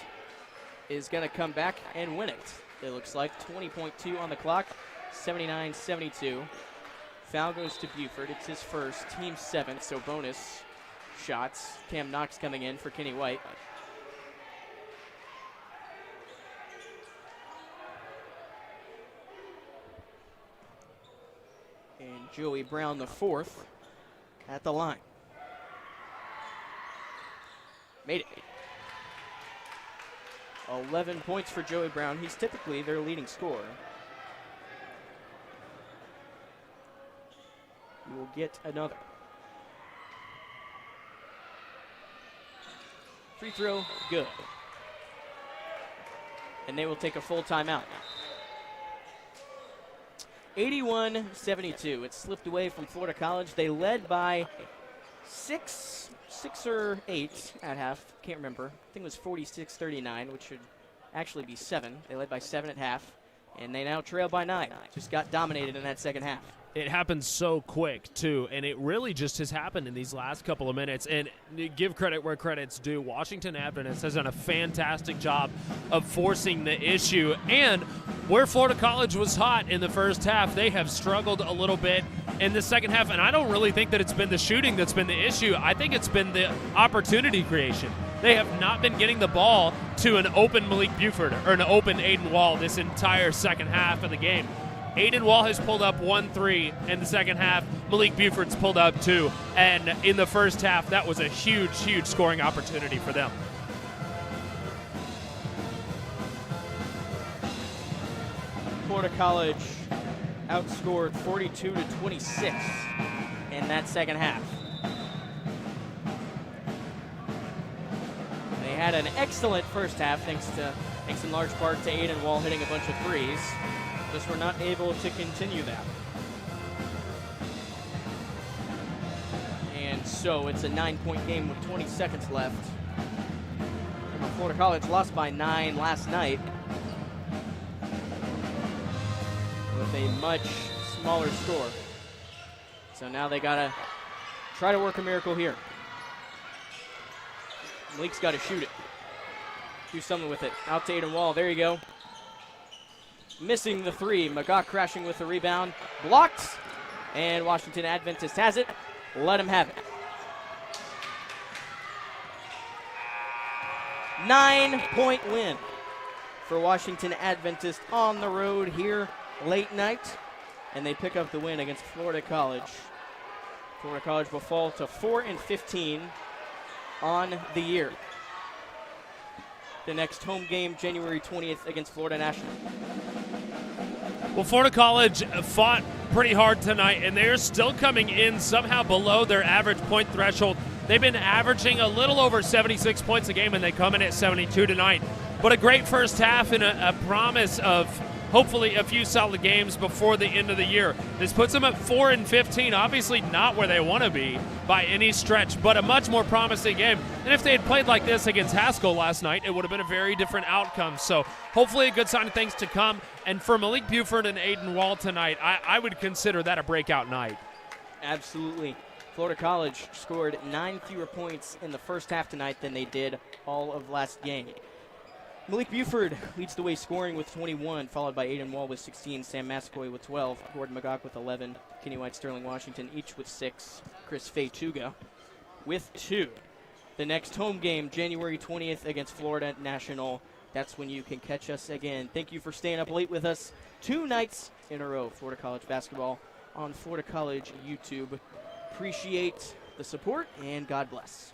is going to come back and win it. It looks like 20.2 on the clock, 79-72. Foul goes to Buford. It's his first, team 7th, so bonus shots. Cam Knox coming in for Kenny White. And Joey Brown, the 4th, at the line. Made it. 11 points for Joey Brown. He's typically their leading scorer. He will get another. Free throw, good. And they will take a full timeout. 81-72. It slipped away from Florida College. They led by 6 or 8 at half. Can't remember. I think it was 46-39, which should actually be 7. They led by 7 at half, and they now trail by 9. Just got dominated in that second half. It happened so quick, too, and it really just has happened in these last couple of minutes. And give credit where credit's due. Washington Adventist has done a fantastic job of forcing the issue. And where Florida College was hot in the first half, they have struggled a little bit in the second half. And I don't really think that it's been the shooting that's been the issue. I think it's been the opportunity creation. They have not been getting the ball to an open Malik Buford or an open Aiden Wall this entire second half of the game. Aiden Wall has pulled up 1-3 in the second half. Malik Buford's pulled up 2. And in the first half, that was a huge, huge scoring opportunity for them. Florida College outscored 42-26 in that second half. They had an excellent first half thanks in large part to Aiden Wall hitting a bunch of threes. Just were not able to continue that. And so it's a 9-point game with 20 seconds left. Florida College lost by 9 last night with a much smaller score. So now they gotta try to work a miracle here. Malik's gotta shoot it. Do something with it. Out to Aiden Wall. There you go. Missing the 3. Magog crashing with the rebound. Blocked. And Washington Adventist has it. Let him have it. 9-point win for Washington Adventist on the road here late night, and they pick up the win against Florida College. Florida College will fall to 4-15 on the year. The next home game, January 20th, against Florida National. Well, Florida College fought pretty hard tonight, and they're still coming in somehow below their average point threshold. They've been averaging a little over 76 points a game, and they come in at 72 tonight. But a great first half and a promise of hopefully a few solid games before the end of the year. This puts them at 4-15, obviously not where they want to be by any stretch, but a much more promising game. And if they had played like this against Haskell last night, it would have been a very different outcome. So hopefully a good sign of things to come. And for Malik Buford and Aiden Wall tonight, I would consider that a breakout night. Absolutely. Florida College scored 9 fewer points in the first half tonight than they did all of last game. Malik Buford leads the way scoring with 21, followed by Aiden Wall with 16, Sam Mascoy with 12, Gordon McGock with 11, Kenny White, Sterling Washington each with 6, Chris Fay-Tuga with 2. The next home game, January 20th against Florida National. That's when you can catch us again. Thank you for staying up late with us 2 nights in a row. Florida College basketball on Florida College YouTube. Appreciate the support, and God bless.